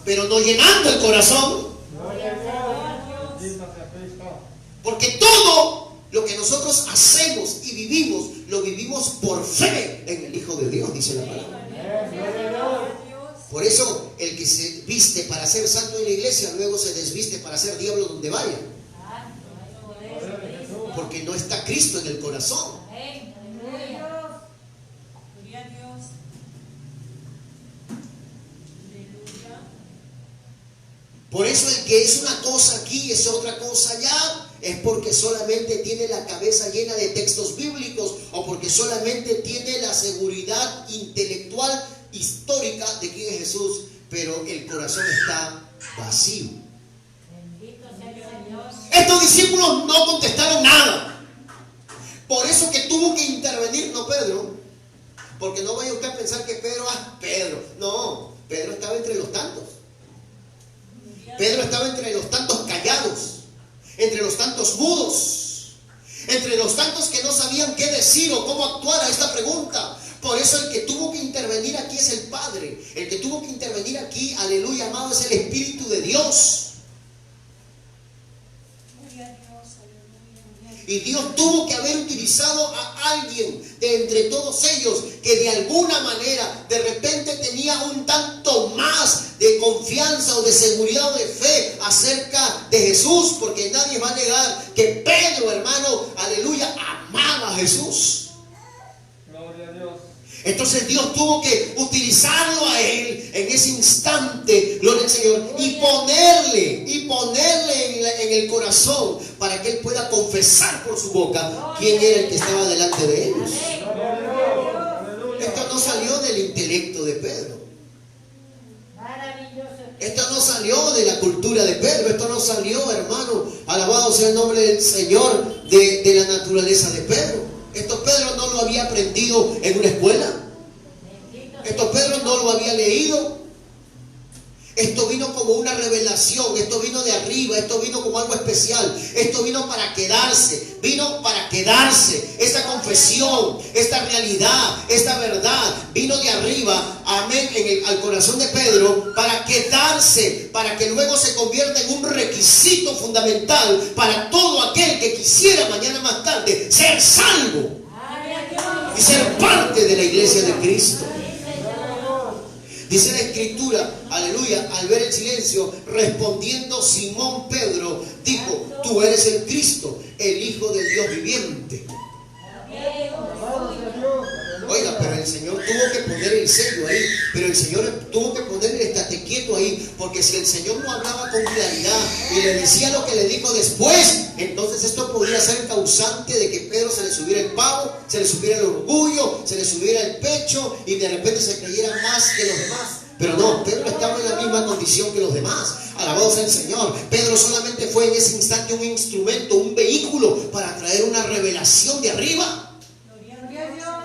pero no llenando el corazón. Porque todo lo que nosotros hacemos y vivimos, lo vivimos por fe en el Hijo de Dios, dice la palabra. Por eso el que se viste para ser santo en la iglesia, luego se desviste para ser diablo donde vaya. Porque no está Cristo en el corazón. Por eso el que es una cosa aquí es otra cosa allá, es porque solamente tiene la cabeza llena de textos bíblicos o porque solamente tiene la seguridad intelectual histórica de quién es Jesús, pero el corazón está vacío. Estos discípulos no contestaron nada. Por eso que tuvo que intervenir, no Pedro, porque no vaya usted a pensar que Pedro, no, Pedro estaba entre los tantos. Pedro estaba entre los tantos callados, entre los tantos mudos, entre los tantos que no sabían qué decir o cómo actuar a esta pregunta. Por eso el que tuvo que intervenir aquí es el Padre. El que tuvo que intervenir aquí, aleluya, amado, es el Espíritu de Dios. Y Dios tuvo que haber utilizado a alguien de entre todos ellos que de alguna manera de repente tenía un tanto más de confianza o de seguridad o de fe acerca de Jesús, porque nadie va a negar que Pedro, hermano, aleluya, amaba a Jesús. Gloria a Dios. Entonces Dios tuvo que utilizarlo a él en ese instante, gloria al Señor, y ponerle en el corazón para que él pueda confesar por su boca quién era el que estaba delante de ellos. Esto no salió del intelecto de Pedro. Esto no salió de la cultura de Pedro. Esto no salió, hermano, alabado sea el nombre del Señor, de la naturaleza de Pedro. Esto Pedro no lo había aprendido en una escuela. Esto Pedro no lo había leído. Esto vino como una revelación. Esto vino de arriba. Esto vino como algo especial. Esto vino para quedarse. Vino para quedarse. Esta confesión, esta realidad, esta verdad vino de arriba, amén, al corazón de Pedro para quedarse, para que luego se convierta en un requisito fundamental para todo aquel que quisiera mañana más tarde ser salvo y ser parte de la iglesia de Cristo. Dice la Escritura, aleluya, al ver el silencio, respondiendo Simón Pedro, dijo: tú eres el Cristo, el Hijo del Dios viviente. Oiga, pero el Señor tuvo que poner el sello ahí, pero el Señor tuvo que poner el estate quieto ahí, porque si el Señor no hablaba con claridad y le decía lo que le dijo después, entonces esto podría ser causante de que Pedro se le subiera el pavo, se le subiera el orgullo, se le subiera el pecho y de repente se creyera más que los demás. Pero no, Pedro estaba en la misma condición que los demás. Alabado sea el Señor. Pedro solamente fue en ese instante un instrumento, un vehículo para traer una revelación de arriba.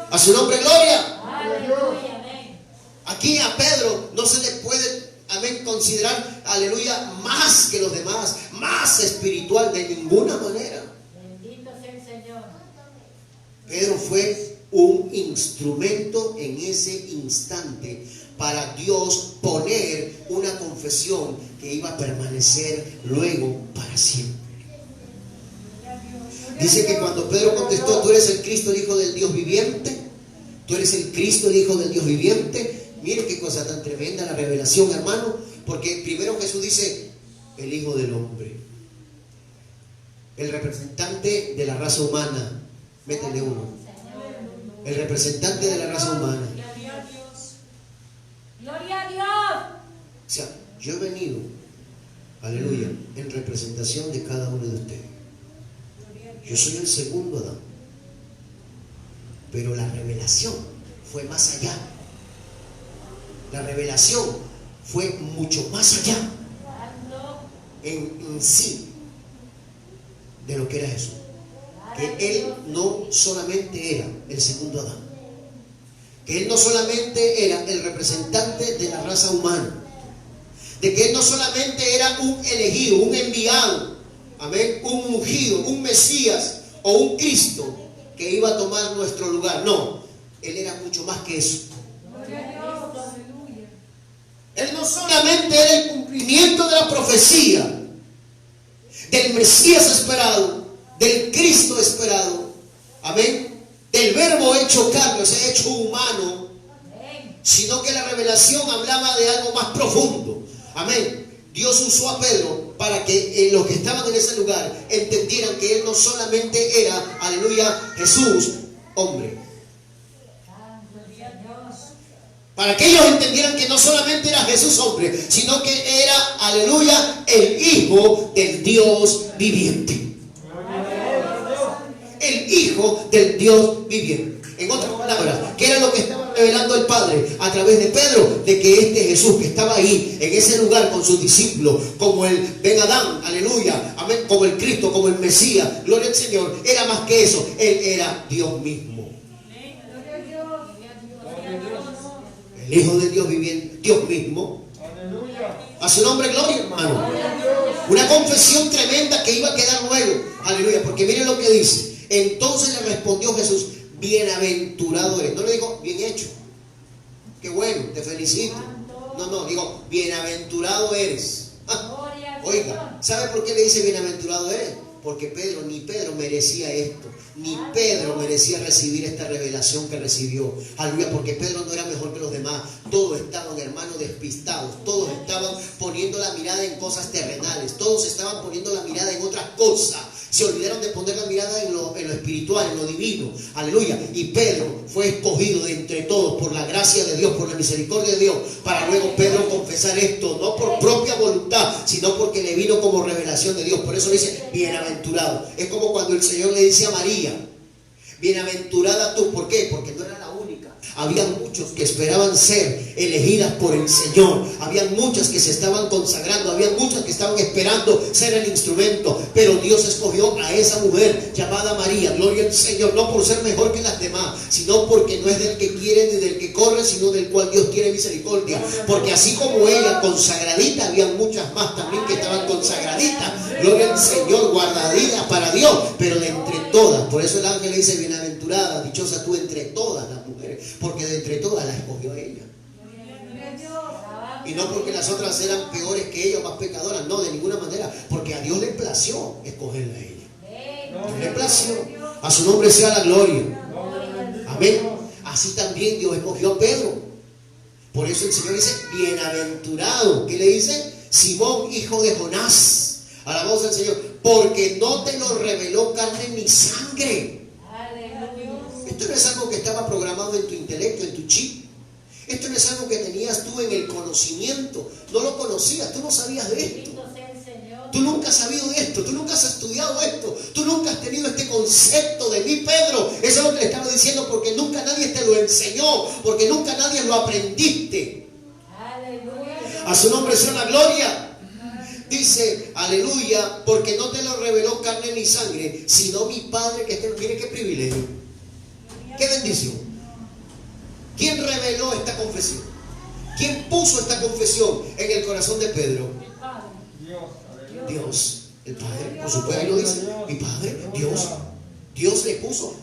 A su nombre, gloria. Aquí a Pedro no se le puede, amén, considerar, aleluya, más que los demás, más espiritual de ninguna manera. Bendito sea el Señor. Pedro fue un instrumento en ese instante para Dios poner una confesión que iba a permanecer luego para siempre. Dice que cuando Pedro contestó: tú eres el Cristo, el Hijo del Dios viviente. Tú eres el Cristo, el Hijo del Dios viviente. Mire qué cosa tan tremenda la revelación, hermano. Porque primero Jesús dice: el Hijo del Hombre, el representante de la raza humana. Métele uno. El representante de la raza humana. Gloria a Dios. O sea, yo he venido, aleluya, en representación de cada uno de ustedes. Yo soy el segundo Adán. Pero la revelación fue más allá. La revelación fue mucho más allá en sí de lo que era Jesús. Que Él no solamente era el segundo Adán. Que Él no solamente era el representante de la raza humana. De que Él no solamente era un elegido, un enviado, amén, un ungido, un Mesías o un Cristo que iba a tomar nuestro lugar. No, Él era mucho más que eso. Él no solamente era el cumplimiento de la profecía del Mesías esperado, del Cristo esperado, amén, del verbo hecho carne, o sea, hecho humano, sino que la revelación hablaba de algo más profundo. Amén. Dios usó a Pedro para que los que estaban en ese lugar entendieran que Él no solamente era, aleluya, Jesús, hombre. Para que ellos entendieran que no solamente era Jesús, hombre, sino que era, aleluya, el Hijo del Dios viviente. El Hijo del Dios viviente. En otras palabras, ¿qué era lo que estaba revelando el Padre a través de Pedro? De que este Jesús que estaba ahí, en ese lugar con sus discípulos, como el Ben Adán, aleluya, amén, como el Cristo, como el Mesías, gloria al Señor, era más que eso. Él era Dios mismo. El Hijo de Dios viviente, Dios mismo. A su nombre, gloria, hermano. Una confesión tremenda que iba a quedar luego. Aleluya, porque miren lo que dice. Entonces le respondió Jesús: bienaventurado eres. No le digo bien hecho, qué bueno, te felicito. No, digo bienaventurado eres. Oiga, ¿sabe por qué le dice bienaventurado eres? porque ni Pedro merecía esto, ni Pedro merecía recibir esta revelación que recibió. Aleluya, porque Pedro no era mejor que los demás. Todos estaban, hermanos, despistados. Todos estaban poniendo la mirada en cosas terrenales. Todos estaban poniendo la mirada en otras cosas. Se olvidaron de poner la mirada en lo espiritual, en lo divino. Aleluya. Y Pedro fue escogido de entre todos por la gracia de Dios, por la misericordia de Dios, para luego Pedro confesar esto, no por propia voluntad, sino porque le vino como revelación de Dios. Por eso dice, bienaventurado. Es como cuando el Señor le dice a María, bienaventurada tú. ¿Por qué? Porque no era la única. Había muchos que esperaban ser elegidas por el Señor. Había muchas que se estaban consagrando. Había muchas que estaban esperando ser el instrumento. Pero Dios escogió a esa mujer llamada María. Gloria al Señor. No por ser mejor que las demás, sino porque no es del que quiere ni del que corre, sino del cual Dios tiene misericordia. Porque así como ella consagradita, había muchas más también que estaban consagraditas. Gloria al Señor, guardaditas para Dios. Pero de entre todas, por eso el ángel le dice, bienaventurada, dichosa tú entre todas las mujeres, porque de entre todas la escogió ella. Y no porque las otras eran peores que ella o más pecadoras, no, de ninguna manera, porque a Dios le plació escogerla a ella. Dios le plació. A su nombre sea la gloria. Amén. Así también Dios escogió a Pedro. Por eso el Señor dice, bienaventurado. ¿Qué le dice? Simón, hijo de Jonás. Alabamos al Señor, porque no te lo reveló carne ni sangre. Esto no es algo que estaba programado en tu intelecto, en tu chip. Esto no es algo que tenías tú en el conocimiento. No lo conocías, tú no sabías de esto. Tú nunca has sabido de esto, tú nunca has estudiado esto, tú nunca has tenido este concepto de mí, Pedro. Eso es lo que le estaba diciendo, porque nunca nadie te lo enseñó, porque nunca nadie lo aprendiste. A su nombre sea la gloria. Dice, aleluya, porque no te lo reveló carne ni sangre, sino mi Padre que te lo tiene. Qué privilegio, qué bendición. ¿Quién reveló esta confesión? ¿Quién puso esta confesión en el corazón de Pedro? Dios, el Padre, por supuesto, ahí lo dice, mi Padre, Dios. Dios le puso.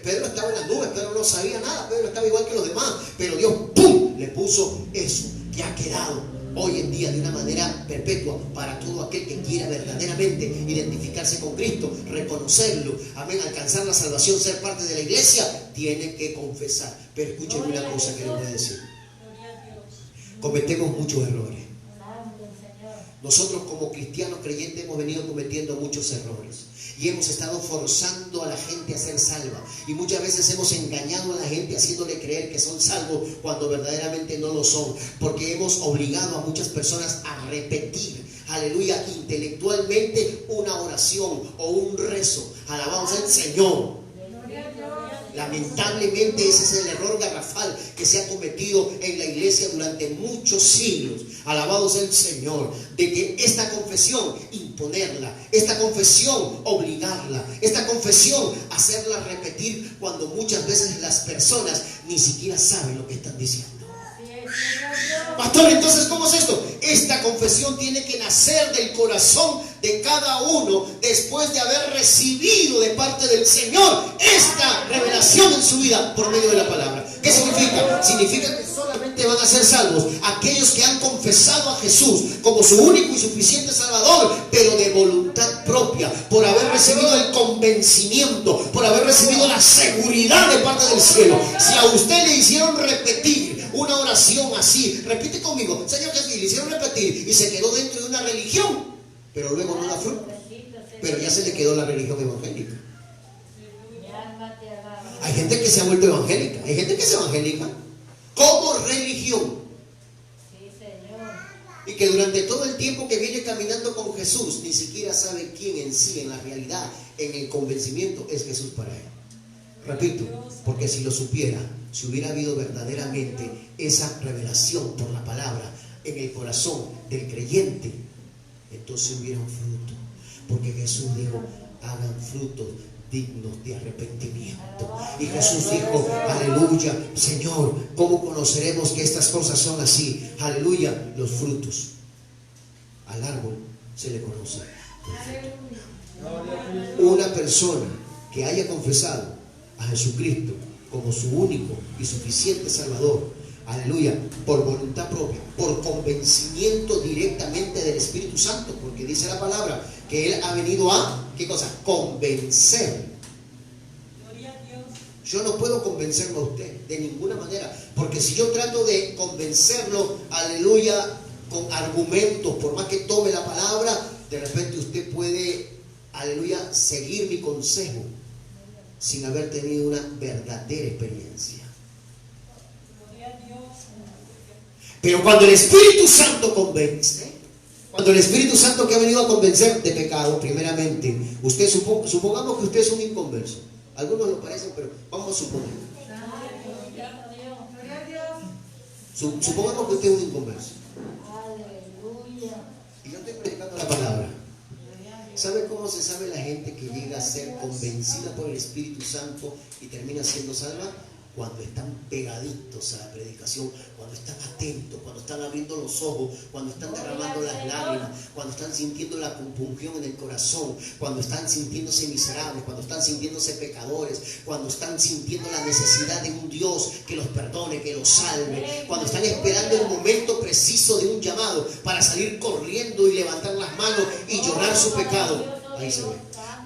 Pedro estaba en las nubes, Pedro no sabía nada, Pedro estaba igual que los demás, pero Dios, ¡pum!, le puso eso que ha quedado hoy en día de una manera perpetua para todo aquel que quiera verdaderamente identificarse con Cristo, reconocerlo, amén, alcanzar la salvación, ser parte de la iglesia, tiene que confesar. Pero escúchenme una cosa que les voy a decir. Cometemos muchos errores. Nosotros como cristianos creyentes hemos venido cometiendo muchos errores y hemos estado forzando a la gente a ser salva, y muchas veces hemos engañado a la gente haciéndole creer que son salvos cuando verdaderamente no lo son, porque hemos obligado a muchas personas a repetir, aleluya, intelectualmente una oración o un rezo. Alabamos al Señor. Lamentablemente ese es el error garrafal que se ha cometido en la iglesia durante muchos siglos. Alabado sea el Señor. De que esta confesión imponerla, esta confesión obligarla, esta confesión hacerla repetir, cuando muchas veces las personas ni siquiera saben lo que están diciendo. Pastor, entonces ¿cómo es esto? Esta confesión tiene que nacer del corazón de cada uno después de haber recibido de parte del Señor esta revelación en su vida por medio de la palabra. ¿Qué significa? Significa que solamente van a ser salvos aquellos que han confesado a Jesús como su único y suficiente Salvador, pero de voluntad propia, por haber recibido el convencimiento, por haber recibido la seguridad de parte del cielo. Si a usted le hicieron repetir una oración así, repite conmigo, Señor Jesús, le hicieron repetir y se quedó dentro de una religión, pero luego no da fruto, pero ya se le quedó la religión evangélica. Hay gente que se ha vuelto evangélica, hay gente que es evangélica como religión, y que durante todo el tiempo que viene caminando con Jesús ni siquiera sabe quién en sí, en la realidad, en el convencimiento, es Jesús para él. Repito, porque si lo supiera, si hubiera habido verdaderamente esa revelación por la palabra en el corazón del creyente, entonces hubiera un fruto, porque Jesús dijo, hagan frutos dignos de arrepentimiento. Y Jesús dijo, aleluya, Señor, ¿cómo conoceremos que estas cosas son así? Aleluya, los frutos. Al árbol se le conoce por fruto. Una persona que haya confesado a Jesucristo como su único y suficiente Salvador, Aleluya, por voluntad propia, por convencimiento directamente del Espíritu Santo, porque dice la palabra que Él ha venido a, ¿qué cosa? Convencer. Gloria a Dios. Yo no puedo convencerlo a usted de ninguna manera, porque si yo trato de convencerlo, aleluya, con argumentos, por más que tome la palabra, de repente usted puede, aleluya, seguir mi consejo sin haber tenido una verdadera experiencia. Gloria a Dios. Pero cuando el Espíritu Santo convence, cuando el Espíritu Santo que ha venido a convencer de pecado, primeramente, usted supongamos que usted es un inconverso. Algunos lo parecen, pero vamos a suponer. Gloria a Dios. Gloria a Dios. Supongamos que usted es un inconverso. Aleluya. Y yo estoy predicando la palabra. ¿Sabe cómo se sabe la gente que llega a ser convencida por el Espíritu Santo y termina siendo salva? Cuando están pegaditos a la predicación, cuando están atentos, cuando están abriendo los ojos, cuando están derramando las lágrimas, cuando están sintiendo la compunción en el corazón, cuando están sintiéndose miserables, cuando están sintiéndose pecadores, cuando están sintiendo la necesidad de un Dios que los perdone, que los salve, cuando están esperando el momento preciso de un llamado para salir corriendo y levantar las manos y llorar su pecado. Ahí se ve.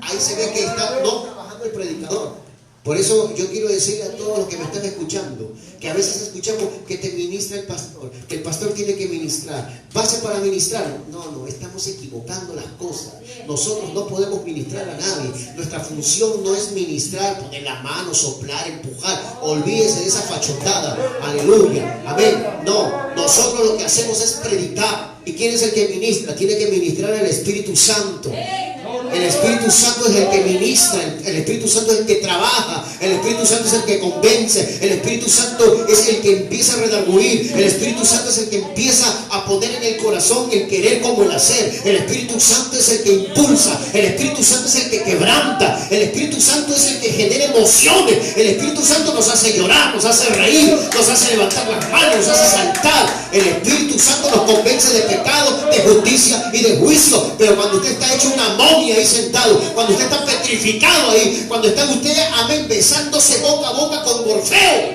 Ahí se ve que está no trabajando el predicador. Por eso yo quiero decirle a todos los que me están escuchando, que a veces escuchamos que te ministra el pastor, que el pastor tiene que ministrar. ¿Pase para ministrar? No, estamos equivocando las cosas. Nosotros no podemos ministrar a nadie. Nuestra función no es ministrar, poner la mano, soplar, empujar. Olvídese de esa fachotada. Aleluya, amén. No, nosotros lo que hacemos es predicar. ¿Y quién es el que ministra? Tiene que ministrar el Espíritu Santo. El Espíritu Santo es el que ministra, el Espíritu Santo es el que trabaja, el Espíritu Santo es el que convence, el Espíritu Santo es el que empieza a redarguir, el Espíritu Santo es el que empieza a poner en el corazón el querer como el hacer, el Espíritu Santo es el que impulsa, el Espíritu Santo es el que quebranta, el Espíritu Santo es el que genera emociones, el Espíritu Santo nos hace llorar, nos hace reír, nos hace levantar las manos, nos hace saltar. El Espíritu Santo nos convence de pecado, de justicia y de juicio. Pero cuando usted está hecho una momia ahí sentado, cuando usted está petrificado ahí, cuando está usted, amén, besándose boca a boca con Morfeo,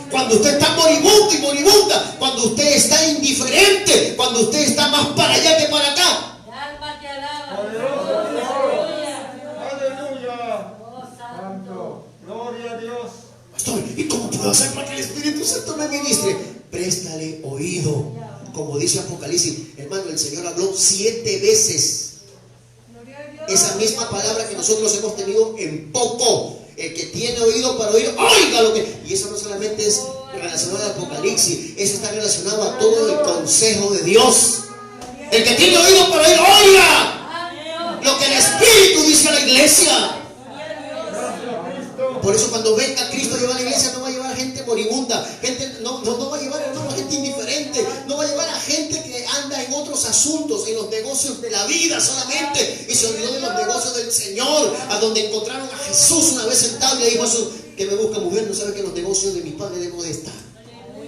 cuando usted está moribundo y moribunda, cuando usted está indiferente, cuando usted está más para allá que para acá. Alma te alaba. Aleluya. Oh, santo. Gloria a Dios. Pastor, ¿y cómo puedo hacer para que el Espíritu Santo me ministre? Préstale oído. Como dice Apocalipsis, hermano, el Señor habló 7 veces Gloria a Dios. esa misma palabra que nosotros hemos tenido en poco. El que tiene oído para oír, oiga lo que... Y eso no solamente es relacionado al Apocalipsis, eso está relacionado a todo el consejo de Dios. El que tiene oído para oír, oiga lo que el Espíritu dice a la iglesia. Por eso cuando venga Cristo a llevar a la iglesia, no va a llevar gente moribunda, gente, no va a llevar, hermano, gente indiferente, no va a llevar a gente que anda en otros asuntos, en los negocios de la vida solamente, y se olvidó de los negocios del Señor, a donde encontraron a Jesús una vez sentado y le dijo a Jesús, que me busca mujer, no sabe que en los negocios de mi Padre debo de estar.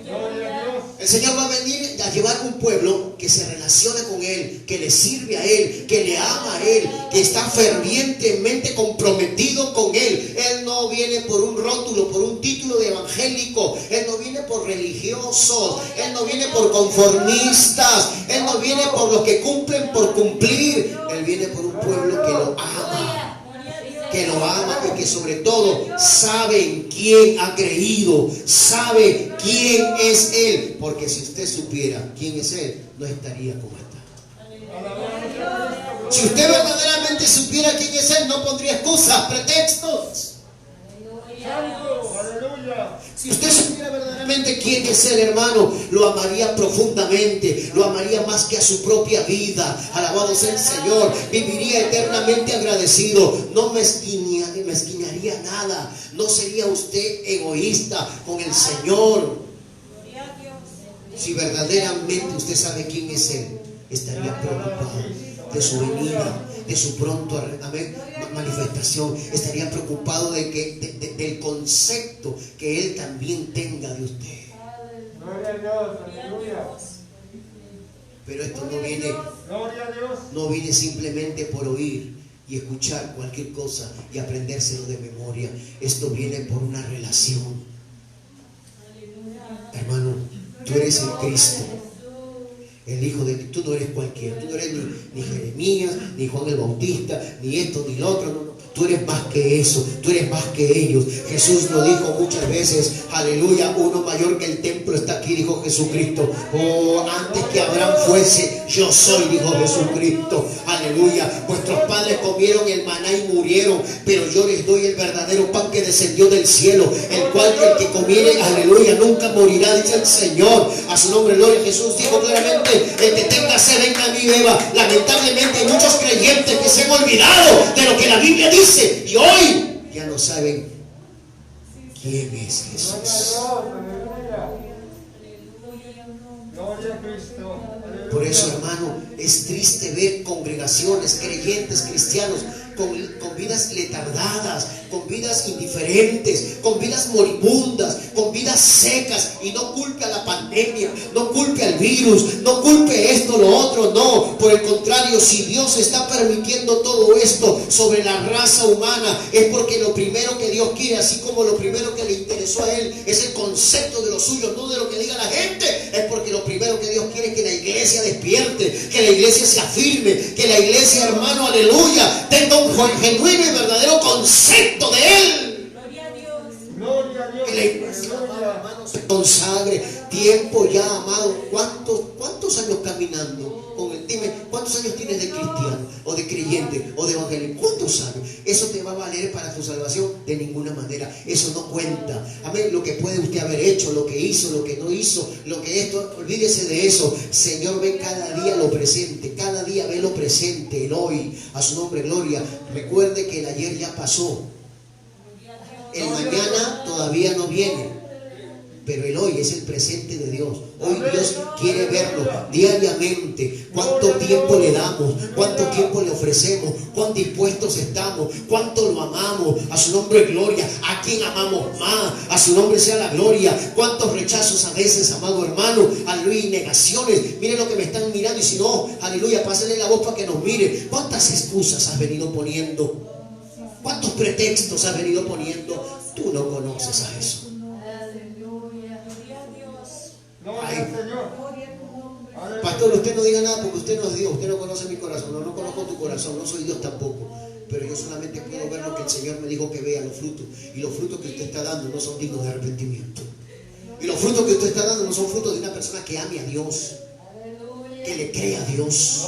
Gloria a Dios. El Señor va a venir a llevar un pueblo que se relaciona con Él, que le sirve a Él, que le ama a Él, que está fervientemente comprometido con Él. Él no viene por un rótulo, por un título de evangélico. Él no viene por religiosos. Él no viene por conformistas. Él no viene por los que cumplen por cumplir. Él viene por un pueblo que lo ama. Que lo ama y que sobre todo sabe en quién ha creído, sabe quién es Él, porque si usted supiera quién es Él, no estaría como está. Si usted verdaderamente supiera quién es Él, no pondría excusas, pretextos. Santo. Aleluya. Si usted supiera verdaderamente quién es Él, hermano, lo amaría profundamente, lo amaría más que a su propia vida. Alabado sea el Señor, viviría eternamente agradecido, no mezquinaría nada, no sería usted egoísta con el Señor. Gloria a Dios. Si verdaderamente usted sabe quién es Él, estaría preocupado de su venida, de su pronto manifestación, estaría preocupado del concepto que Él también tenga de usted. Gloria a Dios. Aleluya. Pero esto no viene, Gloria a Dios. no viene simplemente por oír y escuchar cualquier cosa y aprendérselo de memoria. Esto viene por una relación. Hermano, Tú eres el Cristo, el Hijo de Dios. Tú no eres cualquiera. Tú no eres ni Jeremías, ni Juan el Bautista, ni esto, ni lo otro. No, no. Tú eres más que eso, tú eres más que ellos. Jesús lo dijo muchas veces, aleluya, uno mayor que el templo está aquí, dijo Jesucristo. Oh, antes que Abraham fuese, yo soy, dijo Jesucristo. Aleluya, vuestros padres comieron el maná y murieron, pero yo les doy el verdadero pan que descendió del cielo, el cual el que comiere, aleluya, nunca morirá, dice el Señor. A su nombre, gloria. Jesús dijo claramente, el que tenga sed, venga a mí y beba. Lamentablemente hay muchos creyentes que se han olvidado de lo que la Biblia dice. Y hoy ya no saben quién es Jesús. Por eso, hermano, es triste ver congregaciones, creyentes, cristianos con vidas letardadas, con vidas indiferentes, con vidas moribundas, con vidas secas. Y no culpe a la pandemia, no culpe al virus, no culpe esto, lo otro, no. Por el contrario, si Dios está permitiendo todo esto sobre la raza humana, es porque lo primero que Dios quiere, así como lo primero que le interesó a Él es el concepto de lo suyo, no de lo que diga la gente. Es porque lo primero que Dios quiere es que la iglesia despierte, que la iglesia se afirme, que la iglesia, hermano, aleluya, tenga un genuino y verdadero concepto de Él. Gloria a Dios. Gloria a Dios. Que la iglesia, hermano, se consagre. Tiempo ya, amado. ¿Cuántos años caminando con el? Dime, ¿cuántos años tienes de cristiano o de creyente o de evangélico? ¿Cuántos años? ¿Eso te va a valer para tu salvación? De ninguna manera. Eso no cuenta. Amén. Lo que puede usted haber hecho, lo que hizo, lo que no hizo, lo que esto, olvídese de eso. Señor, ve cada día lo presente. Cada día ve lo presente, el hoy. A su nombre, gloria. Recuerde que el ayer ya pasó. El mañana todavía no viene. Pero el hoy es el presente de Dios. Hoy Dios quiere verlo diariamente. ¿Cuánto tiempo le damos? ¿Cuánto tiempo le ofrecemos? ¿Cuán dispuestos estamos? ¿Cuánto lo amamos? A su nombre, gloria. ¿A quién amamos más? A su nombre sea la gloria. ¿Cuántos rechazos a veces, amado hermano? Aleluya, y negaciones. Miren lo que me están mirando. Y si no, aleluya, pásenle la voz para que nos mire. ¿Cuántas excusas has venido poniendo? ¿Cuántos pretextos has venido poniendo? Tú no conoces a Jesús. Gloria al Señor. Pastor, usted no diga nada porque usted no es Dios, usted no conoce mi corazón. No conozco tu corazón, no soy Dios tampoco. Pero yo solamente puedo ver lo que el Señor me dijo que vea, los frutos. Y los frutos que usted está dando no son dignos de arrepentimiento. Y los frutos que usted está dando no son frutos de una persona que ame a Dios, que le crea a Dios.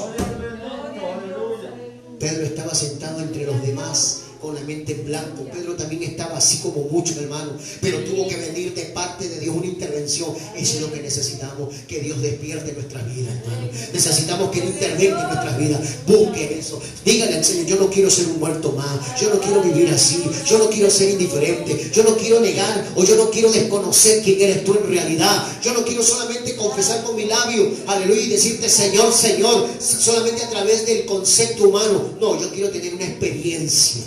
Pedro estaba sentado entre los demás con la mente en blanco. Pedro también estaba así como muchos, hermanos, pero tuvo que venir de parte de Dios una intervención. Eso es lo que necesitamos, que Dios despierte nuestras vidas, hermano. Necesitamos que Él intervenga en nuestras vidas. Busquen eso, díganle al Señor: yo no quiero ser un muerto más, yo no quiero vivir así, yo no quiero ser indiferente, yo no quiero negar o yo no quiero desconocer quién eres tú en realidad. Yo no quiero solamente confesar con mi labio, aleluya, y decirte Señor, Señor, solamente a través del concepto humano. No, yo quiero tener una experiencia.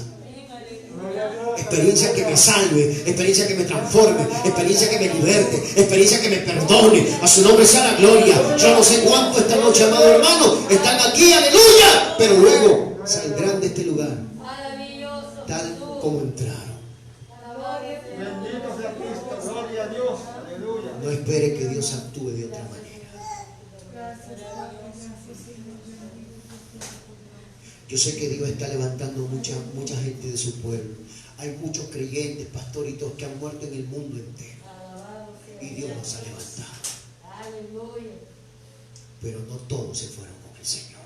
Experiencia que me salve, experiencia que me transforme, experiencia que me liberte, experiencia que me perdone. A su nombre sea la gloria. Yo no sé cuánto esta noche, amado hermano, están aquí, aleluya, pero luego saldrán de este lugar tal como entraron. Bendito sea Cristo. Gloria a Dios. Aleluya. No espere que Dios actúe de otra manera. Yo sé que Dios está levantando mucha gente de su pueblo. Hay muchos creyentes, pastoritos, que han muerto en el mundo entero. Y Dios los ha levantado. Pero no todos se fueron con el Señor.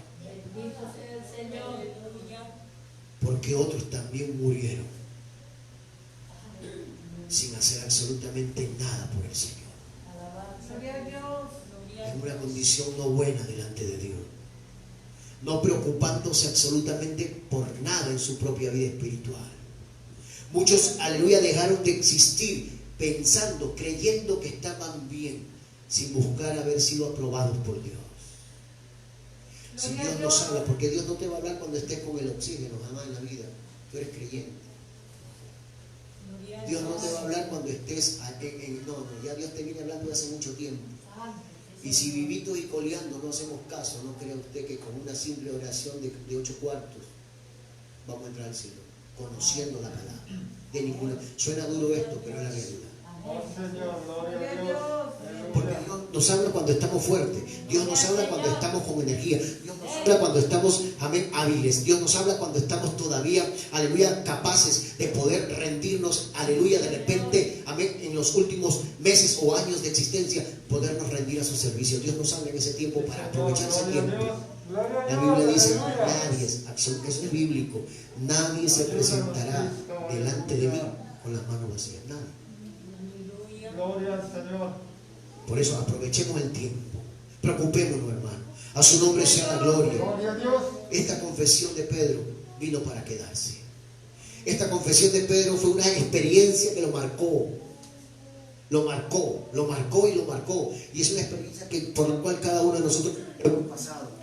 Porque otros también murieron sin hacer absolutamente nada por el Señor. En una condición no buena delante de Dios. No preocupándose absolutamente por nada en su propia vida espiritual. Muchos, aleluya, dejaron de existir pensando, creyendo que estaban bien, sin buscar haber sido aprobados por Dios. Si Dios nos habla, porque Dios no te va a hablar cuando estés con el oxígeno, jamás en la vida. Tú eres creyente. Dios no te va a hablar cuando estés no, ya Dios te viene hablando de hace mucho tiempo. Y si vivitos y coleando no hacemos caso, no crea usted que con una simple oración de 8 cuartos vamos a entrar al cielo, conociendo la palabra. De ninguna. Suena duro esto, pero es la realidad. Oh Señor, gloria a Dios. Porque nos habla cuando estamos fuertes. Dios nos habla cuando estamos con energía. Dios nos habla cuando estamos, amén, hábiles. Dios nos habla cuando estamos todavía, aleluya, capaces de poder rendirnos, aleluya, de repente, amén, en los últimos meses o años de existencia, podernos rendir a su servicio. Dios nos habla en ese tiempo para aprovechar ese tiempo. La Biblia dice, nadie, eso es bíblico, nadie se presentará delante de mí con las manos vacías. Nadie. Gloria al Señor. Por eso aprovechemos el tiempo. Preocupémonos, hermano. A su nombre sea la gloria. Gloria a Dios. Esta confesión de Pedro vino para quedarse. Esta confesión de Pedro fue una experiencia que lo marcó. Lo marcó y lo marcó. Y es una experiencia que, por la cual cada uno de nosotros hemos pasado.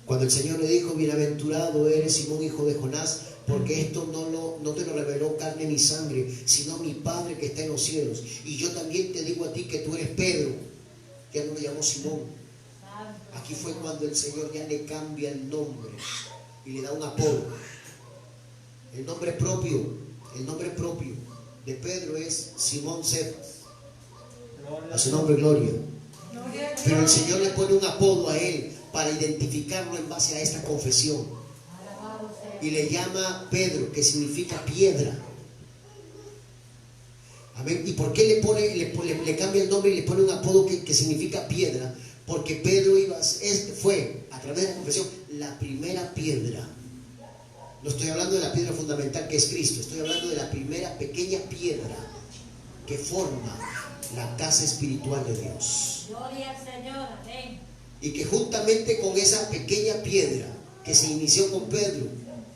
Cuando el Señor le dijo, bienaventurado eres Simón, hijo de Jonás, porque esto no te lo reveló carne ni sangre, sino mi Padre que está en los cielos. Y yo también te digo a ti que tú eres Pedro. Ya no lo llamó Simón. Aquí fue cuando el Señor ya le cambia el nombre y le da un apodo. El nombre propio de Pedro es Simón Cefas. A su nombre gloria. Pero el Señor le pone un apodo a él para identificarlo en base a esta confesión. Y le llama Pedro, que significa piedra. Amén. ¿Y por qué le cambia el nombre y le pone un apodo que significa piedra? Porque Pedro fue, a través de la confesión, la primera piedra. No estoy hablando de la piedra fundamental que es Cristo, estoy hablando de la primera pequeña piedra que forma la casa espiritual de Dios. Gloria al Señor, amén. Y que juntamente con esa pequeña piedra que se inició con Pedro,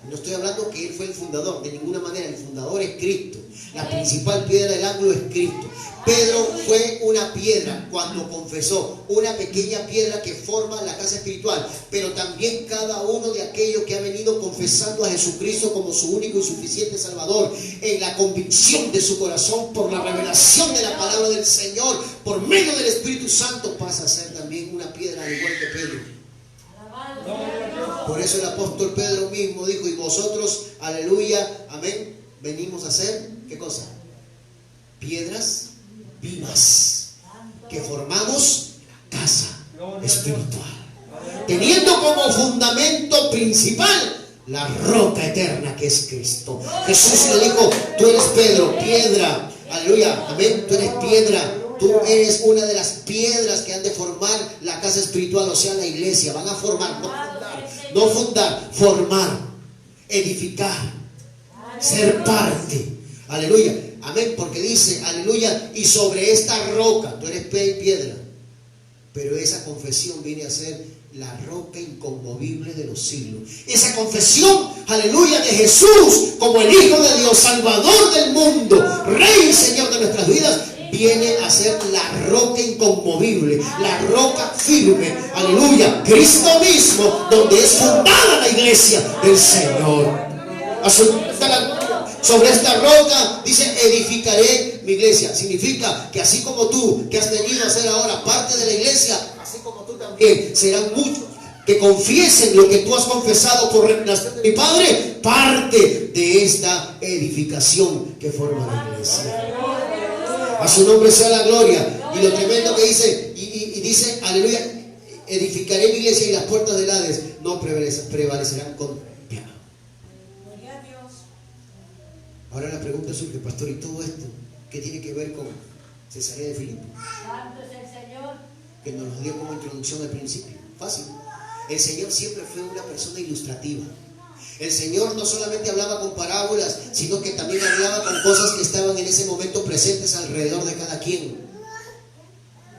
no estoy hablando que él fue el fundador, de ninguna manera, el fundador es Cristo. La principal piedra del ángulo es Cristo. Pedro fue una piedra cuando confesó, una pequeña piedra que forma la casa espiritual, pero también cada uno de aquellos que ha venido confesando a Jesucristo como su único y suficiente Salvador, en la convicción de su corazón por la revelación de la palabra del Señor, por medio del Espíritu Santo, pasa a ser también una piedra al igual que Pedro. Por eso el apóstol Pedro mismo dijo, y vosotros, aleluya, amén, venimos a ser, ¿qué cosa? Piedras vivas que formamos casa espiritual, teniendo como fundamento principal la roca eterna que es Cristo. Jesús le dijo, tú eres Pedro, piedra, aleluya, amén, tú eres piedra. Tú eres una de las piedras que han de formar la casa espiritual, o sea, la iglesia. Van a formar, no fundar, formar, edificar, ser parte. Aleluya, amén, porque dice, aleluya, y sobre esta roca, tú eres piedra, pero esa confesión viene a ser la roca inconmovible de los siglos. Esa confesión, aleluya, de Jesús como el Hijo de Dios, Salvador del mundo, Rey y Señor de nuestras vidas, viene a ser la roca inconmovible, la roca firme, aleluya, Cristo mismo, donde es fundada la iglesia del Señor. Sobre esta roca, dice, edificaré mi iglesia. Significa que así como tú, que has venido a ser ahora parte de la iglesia, así como tú también, serán muchos que confiesen lo que tú has confesado por revelación de mi Padre, parte de esta edificación que forma la iglesia. A su nombre sea la gloria. Y lo tremendo que dice, y dice, aleluya, edificaré mi iglesia y las puertas del Hades no prevalecerán contra ella. Gloria a Dios. Ahora la pregunta surge, pastor, ¿y todo esto qué tiene que ver con Cesarea de Filipo? Santo es el Señor. Que nos lo dio como introducción al principio. Fácil. El Señor siempre fue una persona ilustrativa. El Señor no solamente hablaba con parábolas, sino que también hablaba con cosas que estaban en ese momento presentes alrededor de cada quien.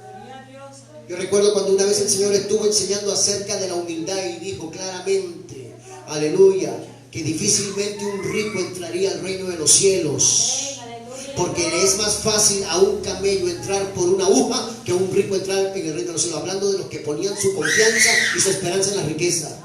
Gloria a Dios. Yo recuerdo cuando una vez el Señor estuvo enseñando acerca de la humildad y dijo claramente, aleluya, que difícilmente un rico entraría al reino de los cielos. Porque le es más fácil a un camello entrar por una aguja que a un rico entrar en el reino de los cielos. Hablando de los que ponían su confianza y su esperanza en la riqueza.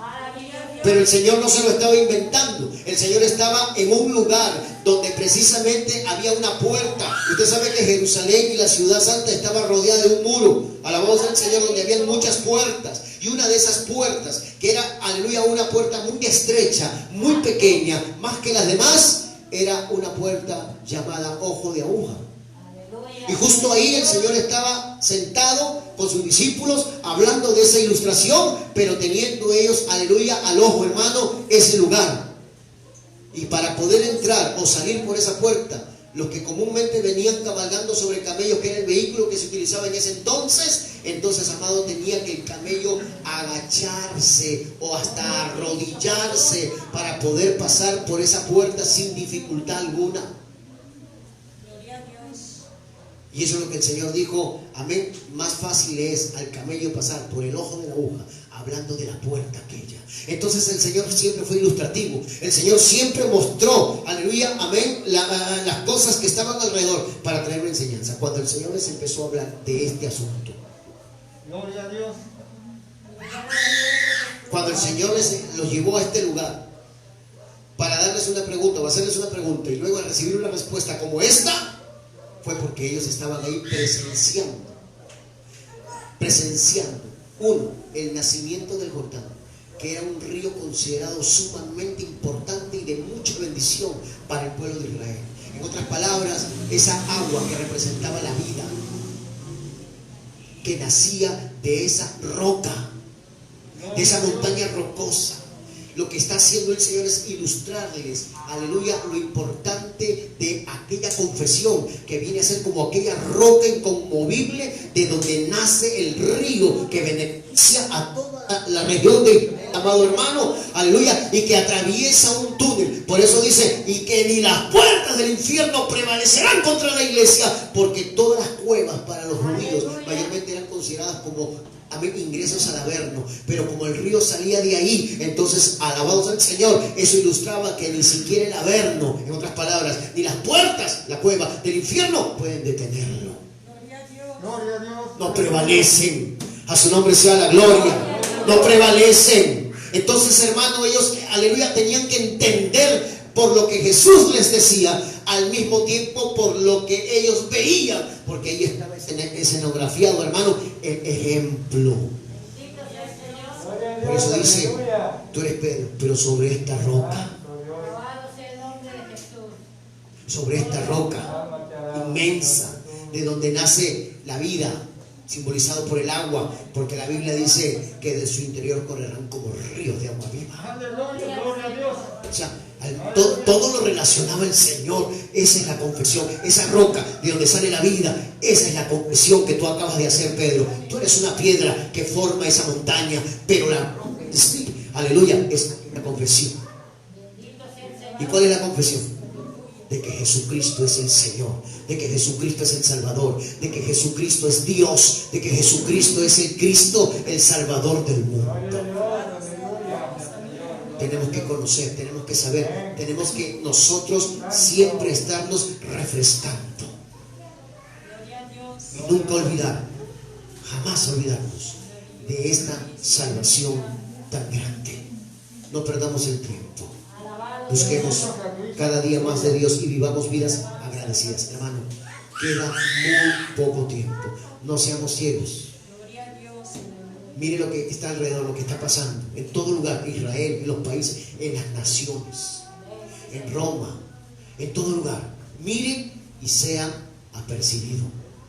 Pero el Señor no se lo estaba inventando. El Señor estaba en un lugar donde precisamente había una puerta. Usted sabe que Jerusalén y la ciudad santa estaba rodeada de un muro. Alabado sea el Señor, donde había muchas puertas. Y una de esas puertas, que era, aleluya, una puerta muy estrecha, muy pequeña, más que las demás, era una puerta llamada Ojo de Aguja. Y justo ahí el Señor estaba sentado con sus discípulos hablando de esa ilustración, pero teniendo ellos, aleluya, al ojo, hermano, ese lugar. Y para poder entrar o salir por esa puerta, los que comúnmente venían cabalgando sobre camellos, que era el vehículo que se utilizaba en ese entonces, amado, tenía que el camello agacharse o hasta arrodillarse para poder pasar por esa puerta sin dificultad alguna. Gloria a Dios. Y eso es lo que el Señor dijo, amén, más fácil es al camello pasar por el ojo de la aguja, hablando de la puerta aquella. Entonces el Señor siempre fue ilustrativo, el Señor siempre mostró, aleluya, amén, las cosas que estaban alrededor para traer una enseñanza. Cuando el Señor les empezó a hablar de este asunto, Gloria a Dios. cuando el Señor los llevó a este lugar para darles una pregunta o hacerles una pregunta y luego recibir una respuesta como esta, fue porque ellos estaban ahí presenciando, uno, el nacimiento del Jordán, que era un río considerado sumamente importante y de mucha bendición para el pueblo de Israel. En otras palabras, esa agua que representaba la vida, que nacía de esa roca, de esa montaña rocosa. Lo que está haciendo el Señor es ilustrarles, aleluya, lo importante de aquella confesión que viene a ser como aquella roca inconmovible de donde nace el río que beneficia a toda la región de, amado hermano, aleluya, y que atraviesa un túnel. Por eso dice, y que ni las puertas del infierno prevalecerán contra la iglesia, porque todas las cuevas para los judíos mayormente eran consideradas como ingresos al Averno, pero como el río salía de ahí, entonces alabados al Señor, eso ilustraba que ni siquiera el Averno, en otras palabras, ni las puertas, la cueva del infierno pueden detenerlo. Gloria a Dios. Gloria a Dios. No prevalecen, a su nombre sea la gloria, no prevalecen. Entonces, hermano, ellos, aleluya, tenían que entender por lo que Jesús les decía, al mismo tiempo por lo que ellos veían, porque ahí estaba escenografiado, hermano, el ejemplo. Por eso dice, tú eres Pedro, pero sobre esta roca, sobre esta roca inmensa, de donde nace la vida, simbolizado por el agua, porque la Biblia dice que de su interior correrán como ríos de agua viva. Aleluya, gloria a Dios. O sea, todo lo relacionaba el Señor. Esa es la confesión, esa roca de donde sale la vida. Esa es la confesión que tú acabas de hacer, Pedro. Tú eres una piedra que forma esa montaña, pero la roca en sí, aleluya, es la confesión. ¿Y cuál es la confesión? De que Jesucristo es el Señor, de que Jesucristo es el Salvador, de que Jesucristo es Dios, de que Jesucristo es el Cristo, el Salvador del mundo. Tenemos que conocer, tenemos que saber, tenemos que nosotros siempre estarnos refrescando y nunca olvidar, jamás olvidarnos de esta salvación tan grande. No perdamos el tiempo, busquemos cada día más de Dios y vivamos vidas agradecidas. Hermano, queda muy poco tiempo, no seamos ciegos. Mire lo que está alrededor, lo que está pasando en todo lugar, Israel, en los países, en las naciones, en Roma, en todo lugar. Miren y sean apercibidos.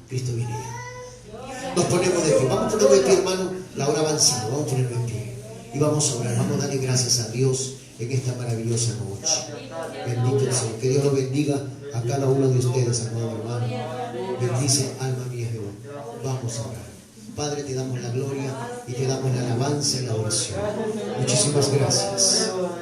Cristo viene ya. Nos ponemos de pie. Vamos a ponernos de pie, hermano. La hora avanzada. Vamos a ponernos de pie. Y vamos a orar. Vamos a darle gracias a Dios en esta maravillosa noche. Bendito el Señor. Que Dios lo bendiga a cada uno de ustedes, amado hermano. Bendice, alma mía, Jehová. Vamos a orar. Padre, te damos la gloria y te damos la alabanza y la oración. Muchísimas gracias.